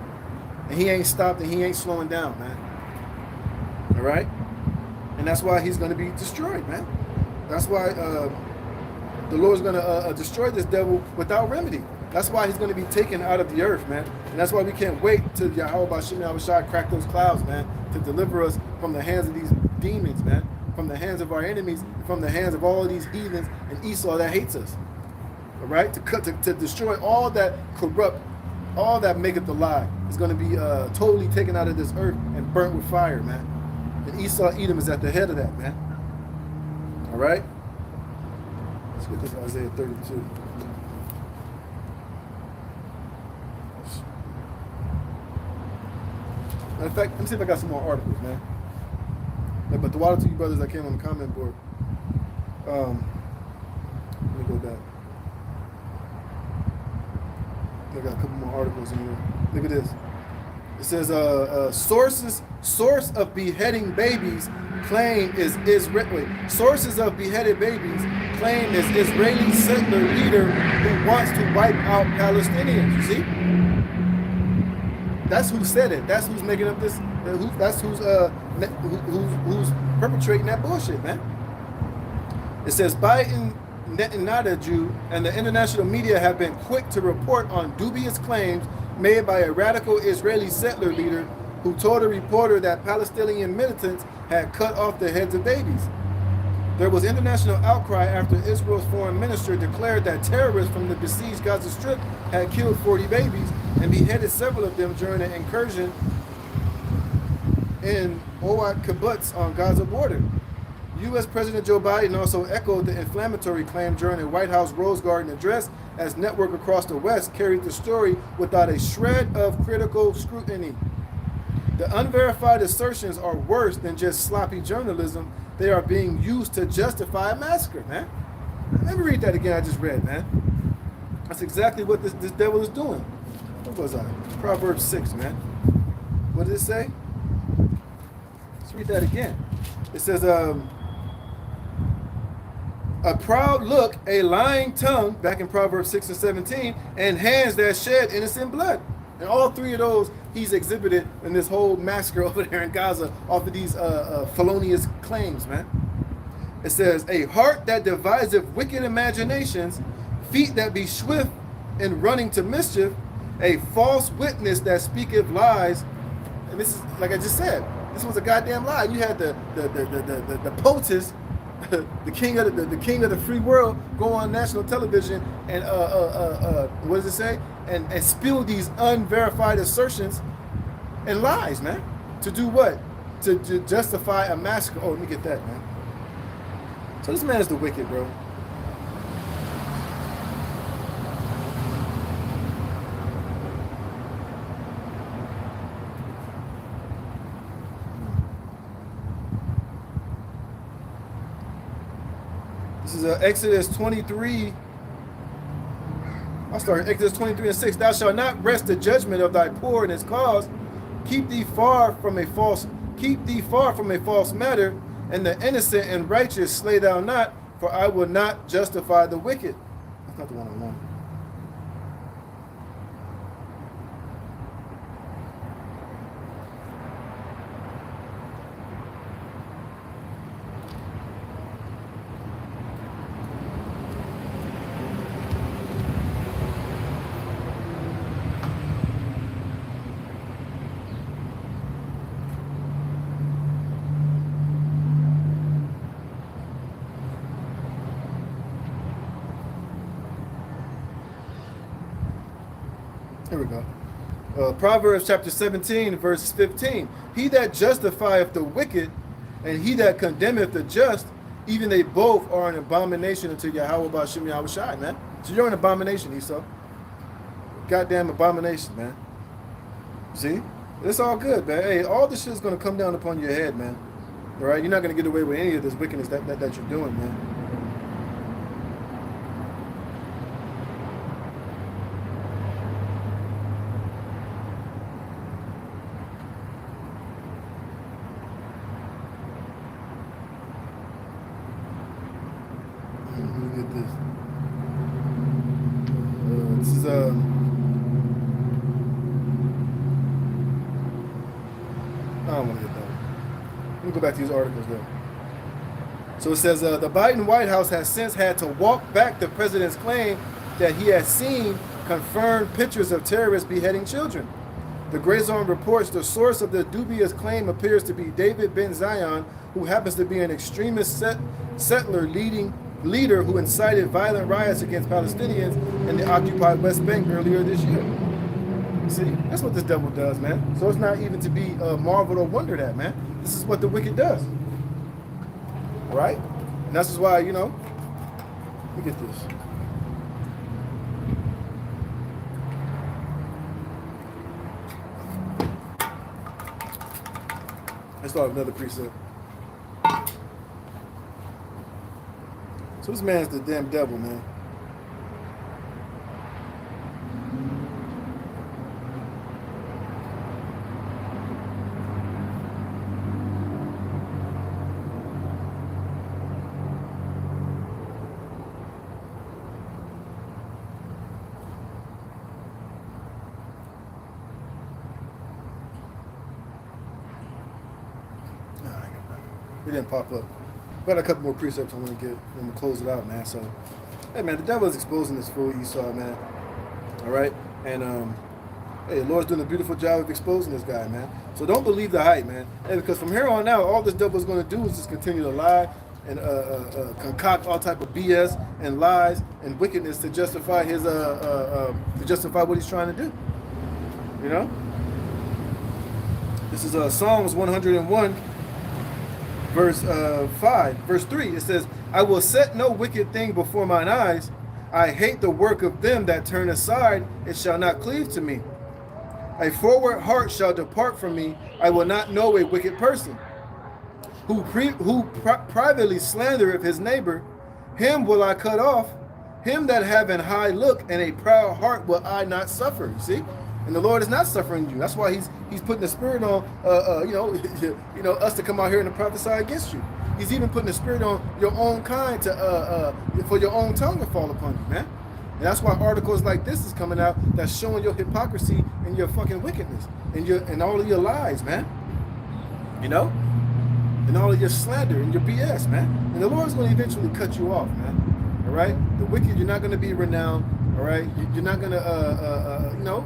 And he ain't stopped and he ain't slowing down, man. All right? And that's why he's going to be destroyed, man. That's why the Lord's going to destroy this devil without remedy. That's why he's going to be taken out of the earth, man. And that's why we can't wait till Yahweh Bashem Yahushua crack those clouds, man, to deliver us from the hands of these demons, man, from the hands of our enemies, from the hands of all of these heathens and Esau that hates us. All right? To destroy all that corrupt, all that maketh the lie. is going to be totally taken out of this earth and burnt with fire, man. And Esau, Edom is at the head of that, man. All right? Let's get this Isaiah 32. Matter of fact, let me see if I got some more articles, man. But the water to you brothers that came on the comment board. Let me go back. I got a couple more articles in here. Look at this. It says source of beheading babies claim is Israeli. Sources of beheaded babies claim is Israeli settler leader who wants to wipe out Palestinians. You see? That's who said it. That's who's making up this. That's who's perpetrating that bullshit, man. It says Biden, Netanyahu, and the international media have been quick to report on dubious claims made by a radical Israeli settler leader who told a reporter that Palestinian militants had cut off the heads of babies. There was international outcry after Israel's foreign minister declared that terrorists from the besieged Gaza Strip had killed 40 babies and beheaded several of them during an incursion in Owat Kibbutz on Gaza border. U.S. President Joe Biden also echoed the inflammatory claim during a White House Rose Garden address as network across the West carried the story without a shred of critical scrutiny. The unverified assertions are worse than just sloppy journalism. They are being used to justify a massacre, man. Let me read that again I just read, man. That's exactly what this devil is doing. What was I? Proverbs 6, man. What did it say? Let's read that again. It says, a proud look, a lying tongue, back in Proverbs 6 and 17, and hands that shed innocent blood. And all three of those he's exhibited in this whole massacre over there in Gaza off of these felonious claims, man. It says, a heart that deviseth wicked imaginations, feet that be swift in running to mischief, a false witness that speaketh lies. And this is, like I just said, this was a goddamn lie. You had the POTUS, the king of the free world, go on national television and what does it say? And spill these unverified assertions and lies, man. To do what? To justify a massacre. Oh, let me get that, man. So this man is the wicked, bro. This is Exodus 23. I'll start Exodus 23 and 6. Thou shalt not wrest the judgment of thy poor in his cause. Keep thee far from a false matter, and the innocent and righteous slay thou not, for I will not justify the wicked. That's not the one I want. Here we go. Proverbs chapter 17, verse 15. He that justifieth the wicked and he that condemneth the just, even they both are an abomination unto Yahweh Ba'ashem Yahweh Shai, man. So you're an abomination, Esau. Goddamn abomination, man. See? It's all good, man. Hey, all this shit's going to come down upon your head, man. All right? You're not going to get away with any of this wickedness that you're doing, man. I don't want to get that. Let me go back to these articles though. So it says the Biden White House has since had to walk back the president's claim that he has seen confirmed pictures of terrorists beheading children. The Gray Zone reports the source of the dubious claim appears to be David Ben Zion, who happens to be an extremist settler leader who incited violent riots against Palestinians in the occupied West Bank earlier this year. See, that's what this devil does, man. So it's not even to be marveled or wondered at, man. This is what the wicked does. All right? And that's why, you know, look at this. Let's start with another precept. So this man's the damn devil, man. It didn't pop up. Got a couple more precepts I want to get. I'm gonna close it out, man. So, hey, man, the devil is exposing this fool Esau, man. All right, and hey, the Lord's doing a beautiful job of exposing this guy, man. So don't believe the hype, man. Hey, because from here on out, all this devil is going to do is just continue to lie and concoct all type of BS and lies and wickedness to justify his to justify what he's trying to do. You know, this is Psalms 101. Verse 5, verse 3, it says, I will set no wicked thing before mine eyes. I hate the work of them that turn aside. It shall not cleave to me. A forward heart shall depart from me. I will not know a wicked person. Who privately slandereth his neighbor, him will I cut off. Him that have an high look and a proud heart will I not suffer. You see? And the Lord is not suffering you. That's why He's putting the spirit on, you know, us to come out here and to prophesy against you. He's even putting the spirit on your own kind to for your own tongue to fall upon you, man. And that's why articles like this is coming out that's showing your hypocrisy and your fucking wickedness and all of your lies, man. You know, and all of your slander and your BS, man. And the Lord's going to eventually cut you off, man. All right, the wicked, you're not going to be renowned. All right, you're not going to, you know.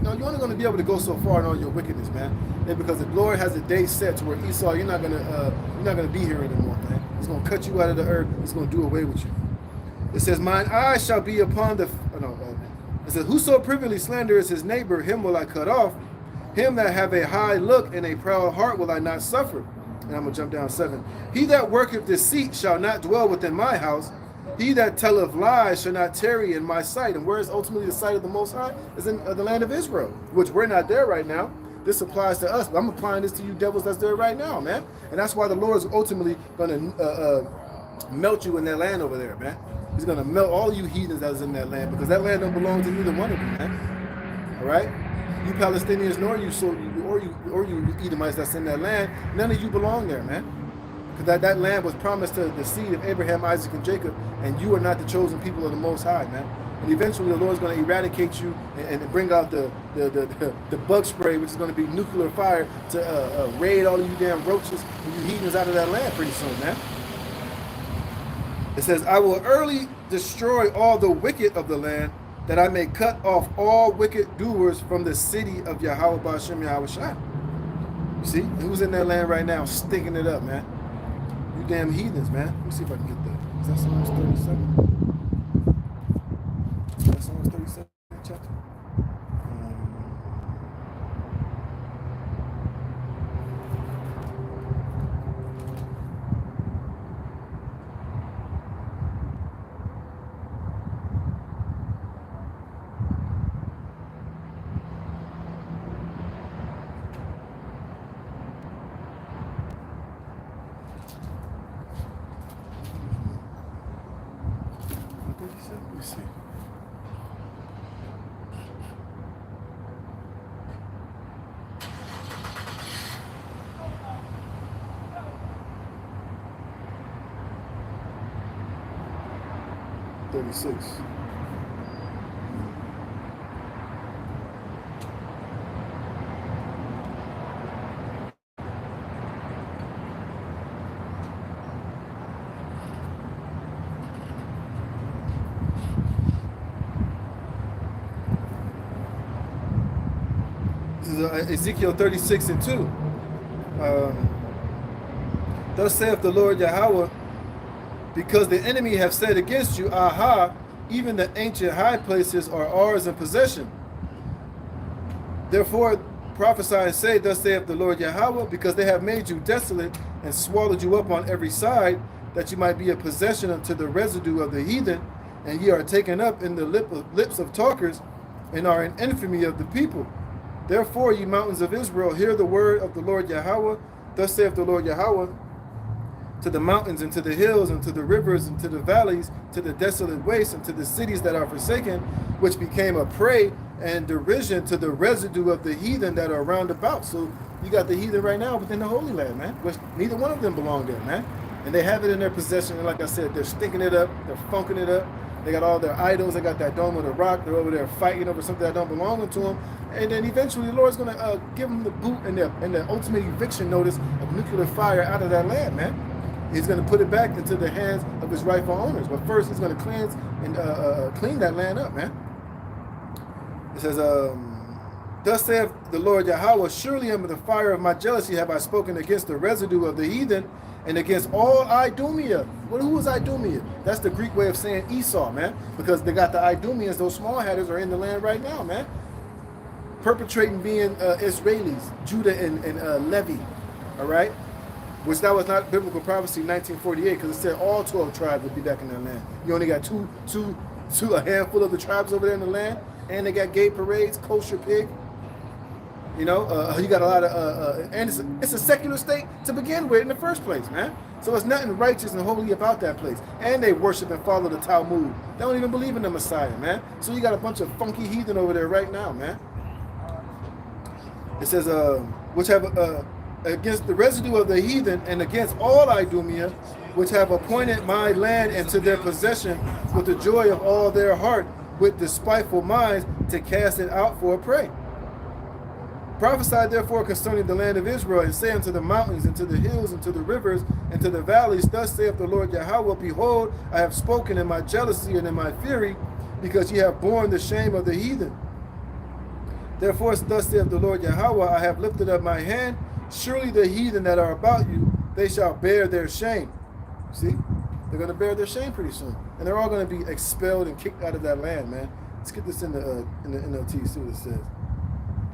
You're only going to be able to go so far in all your wickedness, man. And because the Lord has a day set to where Esau, you're not gonna be here anymore, man. He's going to cut you out of the earth. He's going to do away with you. It says, mine eyes shall be upon the. It says, whoso privily slandereth his neighbor, him will I cut off. Him that have a high look and a proud heart will I not suffer. And I'm gonna jump down 7. He that worketh deceit shall not dwell within my house. He that telleth lies shall not tarry in my sight. And where is ultimately the sight of the Most High? Is in the land of Israel, which we're not there right now. This applies to us. I'm applying this to you devils that's there right now, man. And that's why the Lord is ultimately going to melt you in that land over there, man. He's going to melt all you heathens that is in that land because that land don't belong to neither one of you, man. All right? You Palestinians nor you Edomites that's in that land, none of you belong there, man. Because that land was promised to the seed of Abraham, Isaac, and Jacob, and you are not the chosen people of the Most High, man. And eventually the Lord's going to eradicate you and bring out the bug spray, which is going to be nuclear fire to raid all of you damn roaches and you heathens out of that land pretty soon, man. It says, I will early destroy all the wicked of the land, that I may cut off all wicked doers from the city of Yahweh Ba'ashem Yahweh Shai. You see? Who's in that land right now stinking it up, man? You damn heathens, man. Let me see if I can get that. Is that Psalms 37? Is that Psalms 37 chapter? 37? Let me see. This is Ezekiel 36 and 2. Thus saith the Lord Yahweh, because the enemy have said against you, aha, even the ancient high places are ours in possession. Therefore prophesy and say, thus saith the Lord Yahweh, because they have made you desolate and swallowed you up on every side, that you might be a possession unto the residue of the heathen, and ye are taken up in the lips of talkers, and are an infamy of the people. Therefore, ye mountains of Israel, hear the word of the Lord Yahweh. Thus saith the Lord Yahweh, to the mountains, and to the hills, and to the rivers, and to the valleys, to the desolate wastes, and to the cities that are forsaken, which became a prey and derision to the residue of the heathen that are round about. So you got the heathen right now within the Holy Land, man, which neither one of them belong there, man. And they have it in their possession, and like I said, they're stinking it up, they're funking it up. They got all their idols, they got that dome of the rock, they're over there fighting over something that don't belong to them. And then eventually the Lord's going to give them the boot and the ultimate eviction notice of nuclear fire out of that land, man. He's going to put it back into the hands of his rightful owners. But first, he's going to cleanse and clean that land up, man. It says, thus saith the Lord Yahweh, surely under the fire of my jealousy have I spoken against the residue of the heathen and against all Idumea. Well, who is Idumea? That's the Greek way of saying Esau, man. Because they got the Idumeans, those small hatters are in the land right now, man. Perpetrating being Israelis, Judah and Levi, all right? Which that was not biblical prophecy in 1948, because it said all 12 tribes would be back in their land. You only got a handful of the tribes over there in the land, and they got gay parades, kosher pig. You know, you got a lot of, and it's a secular state to begin with in the first place, man. So there's nothing righteous and holy about that place. And they worship and follow the Talmud. They don't even believe in the Messiah, man. So you got a bunch of funky heathen over there right now, man. It says, which have against the residue of the heathen and against all Idumea, which have appointed my land into their possession with the joy of all their heart, with despiteful minds, to cast it out for a prey. Prophesy therefore concerning the land of Israel, and say unto the mountains, and to the hills, and to the rivers, and to the valleys, thus saith the Lord Yahweh, behold, I have spoken in my jealousy and in my fury, because ye have borne the shame of the heathen. Therefore, thus saith the Lord Yahweh, I have lifted up my hand, surely the heathen that are about you, they shall bear their shame. See? They're going to bear their shame pretty soon. And they're all going to be expelled and kicked out of that land, man. Let's get this in the NLT, see what it says.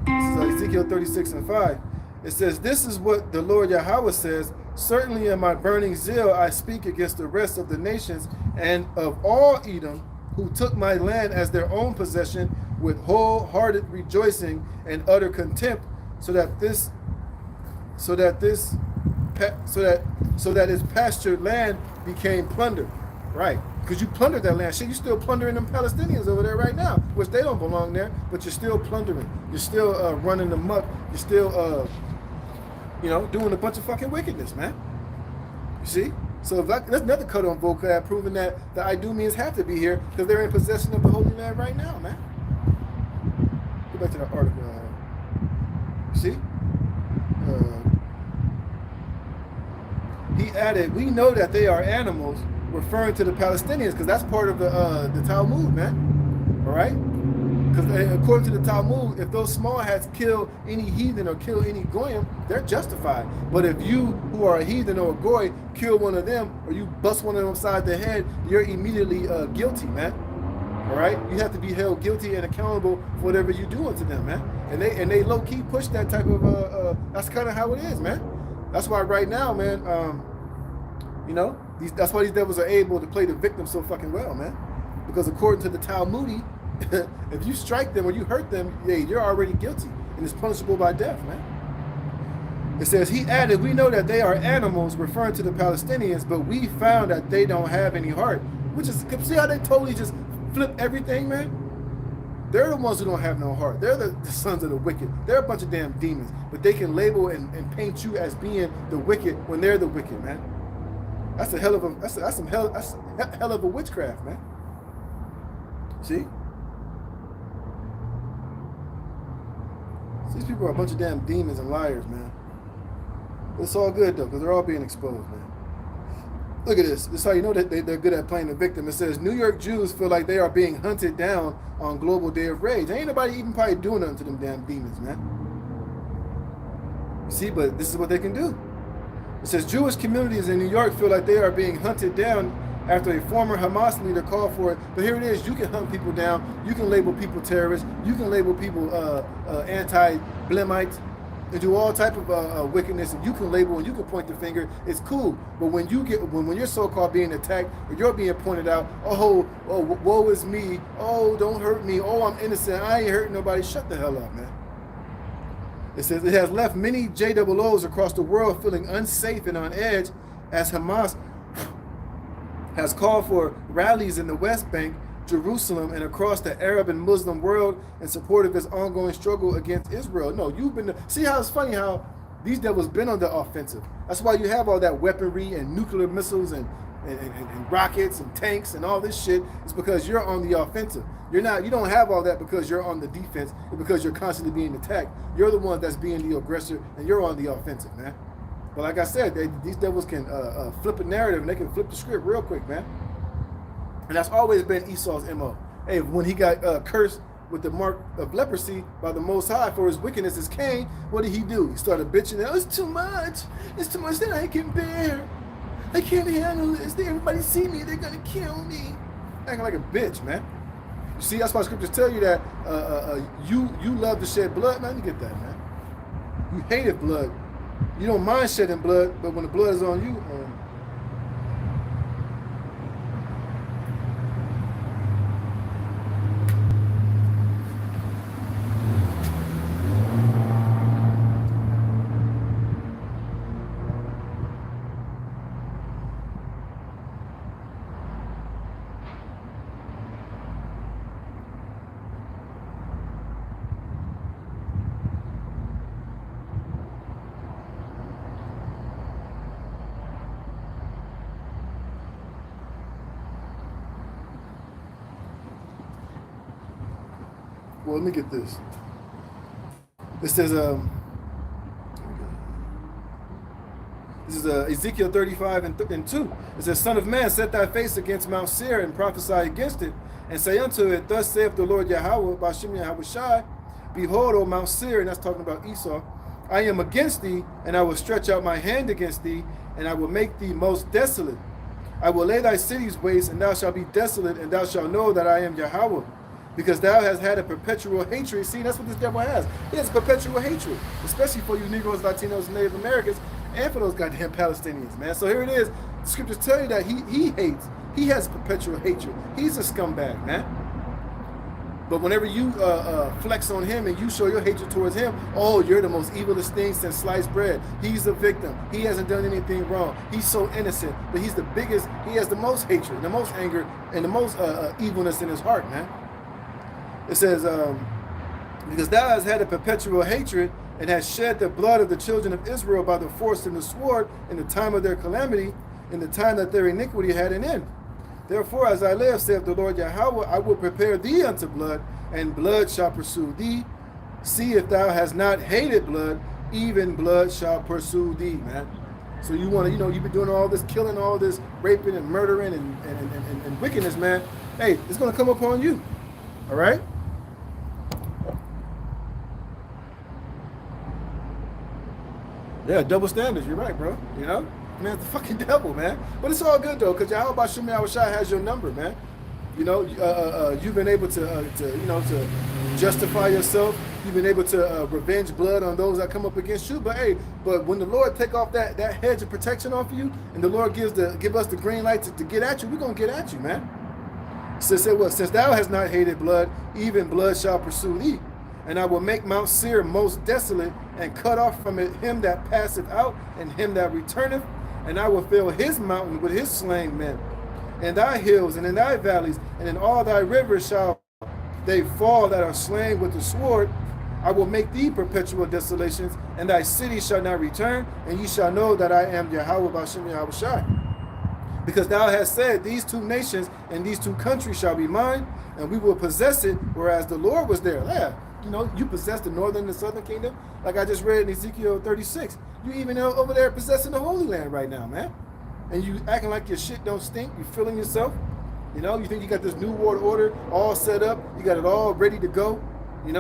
This is Ezekiel 36:5. It says, this is what the Lord Yahweh says, certainly in my burning zeal I speak against the rest of the nations and of all Edom, who took my land as their own possession with wholehearted rejoicing and utter contempt, so that its pastured land became plunder. Right. Because you plundered that land. Shit, you're still plundering them Palestinians over there right now, which they don't belong there, but you're still plundering. You're still running them up. You're still, doing a bunch of fucking wickedness, man. You see? So that's another cut on vocab proving that the Idumeans have to be here because they're in possession of the Holy Land right now, man. Go back to that article. See? He added, we know that they are animals, referring to the Palestinians, because that's part of the Talmud, man. All right? Because according to the Talmud, if those small hats kill any heathen or kill any goyim, they're justified. But if you, who are a heathen or a goy, kill one of them, or you bust one of them upside the head, you're immediately guilty, man. All right? You have to be held guilty and accountable for whatever you do unto them, man. And they low-key push that type of, that's kind of how it is, man. That's why right now, man, that's why these devils are able to play the victim so fucking well, man. Because according to the Talmudi, if you strike them or you hurt them, you're already guilty and it's punishable by death, man. It says, he added, we know that they are animals, referring to the Palestinians, but we found that they don't have any heart. Which is, see how they totally just flip everything, man? They're the ones who don't have no heart. They're the sons of the wicked. They're a bunch of damn demons. But they can label and paint you as being the wicked when they're the wicked, man. That's a hell of a hell of a witchcraft, man. See? These people are a bunch of damn demons and liars, man. But it's all good though, because they're all being exposed, man. Look at this. This is how you know that they're good at playing the victim. It says New York Jews feel like they are being hunted down on Global Day of Rage. Ain't nobody even probably doing nothing to them damn demons, man. You see, but this is what they can do. It says Jewish communities in New York feel like they are being hunted down after a former Hamas leader called for it. But here it is, you can hunt people down, you can label people terrorists, you can label people anti-Blemites, and do all type of wickedness, and you can label and you can point the finger. It's cool, but when you're so-called being attacked, or you're being pointed out, oh, woe is me, oh, don't hurt me, oh, I'm innocent, I ain't hurting nobody. Shut the hell up, man. It says it has left many JOOs across the world feeling unsafe and on edge, as Hamas has called for rallies in the West Bank, Jerusalem, and across the Arab and Muslim world in support of its ongoing struggle against Israel. No, see how it's funny how these devils been on the offensive. That's why you have all that weaponry and nuclear missiles and rockets and tanks and all this shit. It's because you're on the offensive. You don't have all that because you're on the defense. It's because you're constantly being attacked. You're the one that's being the aggressor, and you're on the offensive, man. But like I said, these devils can flip a narrative, and they can flip the script real quick, man. And that's always been Esau's MO. Hey, when he got cursed with the mark of leprosy by the Most High for his wickedness as Cain, what did he do? He started bitching, oh, it's too much that I can bear. I can't handle this. Everybody see me, they're gonna kill me. Acting like a bitch, man. You see, that's why scriptures tell you that you love to shed blood, man. You get that, man. You hated blood. You don't mind shedding blood, but when the blood is on you, well, let me get this. It says, this is Ezekiel 35 and 2. It says, Son of man, set thy face against Mount Seir and prophesy against it, and say unto it, Thus saith the Lord Yahweh, Bashem Yahweh Shai, Behold, O Mount Seir, and that's talking about Esau, I am against thee, and I will stretch out my hand against thee, and I will make thee most desolate. I will lay thy cities waste, and thou shalt be desolate, and thou shalt know that I am Yahweh. Because thou hast had a perpetual hatred. See, that's what this devil has. He has perpetual hatred, especially for you Negroes, Latinos, and Native Americans, and for those goddamn Palestinians, man. So here it is. The scriptures tell you that he hates. He has perpetual hatred. He's a scumbag, man. But whenever you flex on him and you show your hatred towards him, oh, you're the most evilest thing since sliced bread. He's a victim. He hasn't done anything wrong. He's so innocent, but he's the biggest. He has the most hatred, the most anger, and the most evilness in his heart, man. It says, because thou hast had a perpetual hatred and hast shed the blood of the children of Israel by the force and the sword in the time of their calamity, in the time that their iniquity had an end. Therefore, as I live, saith the Lord Yahweh, I will prepare thee unto blood, and blood shall pursue thee. See if thou hast not hated blood, even blood shall pursue thee, man. So you want to, you've been doing all this killing, all this raping and murdering and wickedness, man. Hey, it's going to come upon you. All right? Yeah, double standards. You're right, bro. Man, it's the fucking devil, man. But it's all good though, because Yahweh Bashem Yahweh Shai has your number, man. You've been able to justify yourself. You've been able to revenge blood on those that come up against you. But hey, when the Lord take off that hedge of protection off of you, and the Lord give us the green light to get at you, we're gonna get at you, man. Since thou hast not hated blood, even blood shall pursue thee. And I will make Mount Seir most desolate, and cut off from it him that passeth out, and him that returneth. And I will fill his mountain with his slain men. And thy hills, and in thy valleys, and in all thy rivers shall they fall that are slain with the sword. I will make thee perpetual desolations, and thy city shall not return, and ye shall know that I am Yahweh Bashem Yahweh Shai. Because thou hast said, these two nations and these two countries shall be mine, and we will possess it, whereas the Lord was there. Yeah. You possess the northern and southern kingdom, like I just read in Ezekiel 36. You even over there possessing the Holy Land right now, man. And you acting like your shit don't stink. You feeling yourself. You think you got this new world order all set up. You got it all ready to go. You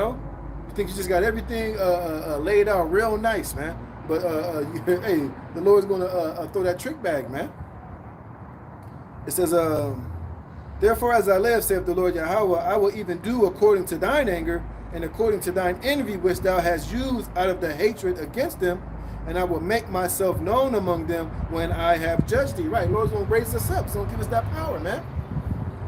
think you just got everything laid out real nice, man. But hey, the Lord's going to throw that trick bag, man. It says, therefore as I live, saith the Lord Yahweh, I will even do according to thine anger and according to thine envy which thou hast used out of the hatred against them, and I will make myself known among them when I have judged thee. Right, Lord's going to raise us up. He's going to give us that power, man.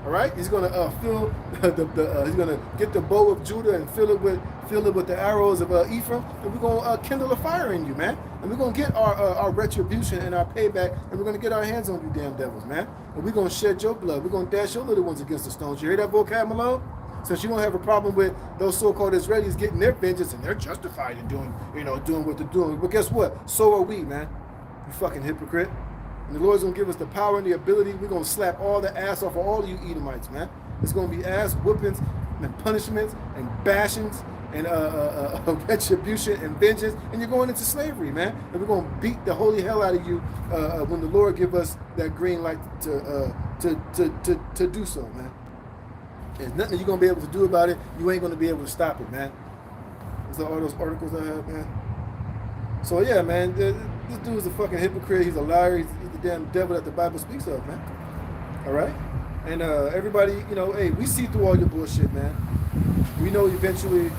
All right, he's going to fill he's going to get the bow of Judah and fill it with the arrows of Ephraim, and we're going to kindle a fire in you, man. And we're going to get our retribution and our payback, and we're going to get our hands on you damn devils, man. And we're going to shed your blood. We're going to dash your little ones against the stones. You hear that, vocab, Malone? Since you don't have a problem with those so-called Israelis getting their vengeance, and they're justified in doing what they're doing. But guess what? So are we, man. You fucking hypocrite. And the Lord's going to give us the power and the ability. We're going to slap all the ass off of all of you Edomites, man. It's going to be ass whoopings and punishments and bashings and retribution and vengeance. And you're going into slavery, man. And we're going to beat the holy hell out of you when the Lord give us that green light to do so, man. There's nothing you're going to be able to do about it. You ain't going to be able to stop it, man. Those are all those articles I have, man. So, yeah, man, this dude's a fucking hypocrite. He's a liar. He's the damn devil that the Bible speaks of, man. All right? And everybody, hey, we see through all your bullshit, man. We know eventually.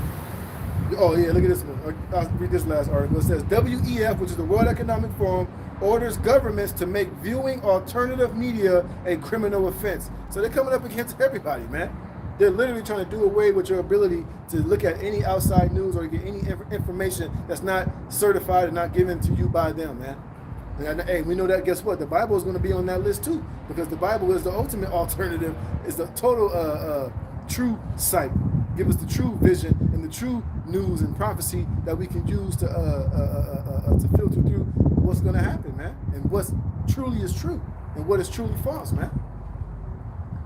Oh, yeah, look at this one. I'll read this last article. It says, WEF, which is the World Economic Forum, orders governments to make viewing alternative media a criminal offense. So they're coming up against everybody, man. They're literally trying to do away with your ability to look at any outside news or get any information that's not certified and not given to you by them, man. And hey, we know that, guess what? The Bible is going to be on that list too, because the Bible is the ultimate alternative, is the total true sight. Give us the true vision and the true news and prophecy that we can use to filter through what's going to happen, man, and what truly is true and what is truly false, man.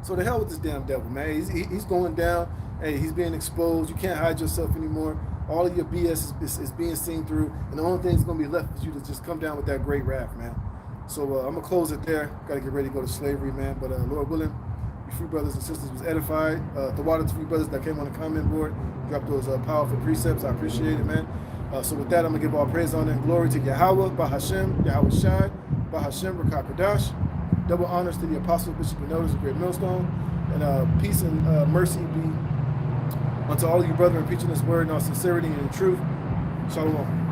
So the hell with this damn devil, man. He's going down. Hey, he's being exposed. You can't hide yourself anymore. All of your BS is being seen through, and the only thing that's going to be left is you to just come down with that great wrath, man. So I'm going to close it there. Got to get ready to go to slavery, man. But Lord willing, you free brothers and sisters was edified. The water to free brothers that came on the comment board, dropped those powerful precepts. I appreciate it, man. So with that, I'm going to give all praise, honor, and glory to Yahweh, Bahashem, Yahweh Shai, Bahashem, Rakakadash. Double honors to the apostles, bishop, and elders of Great Millstone. And peace and mercy be unto all of you brethren preaching this word in all sincerity and in truth. Shalom.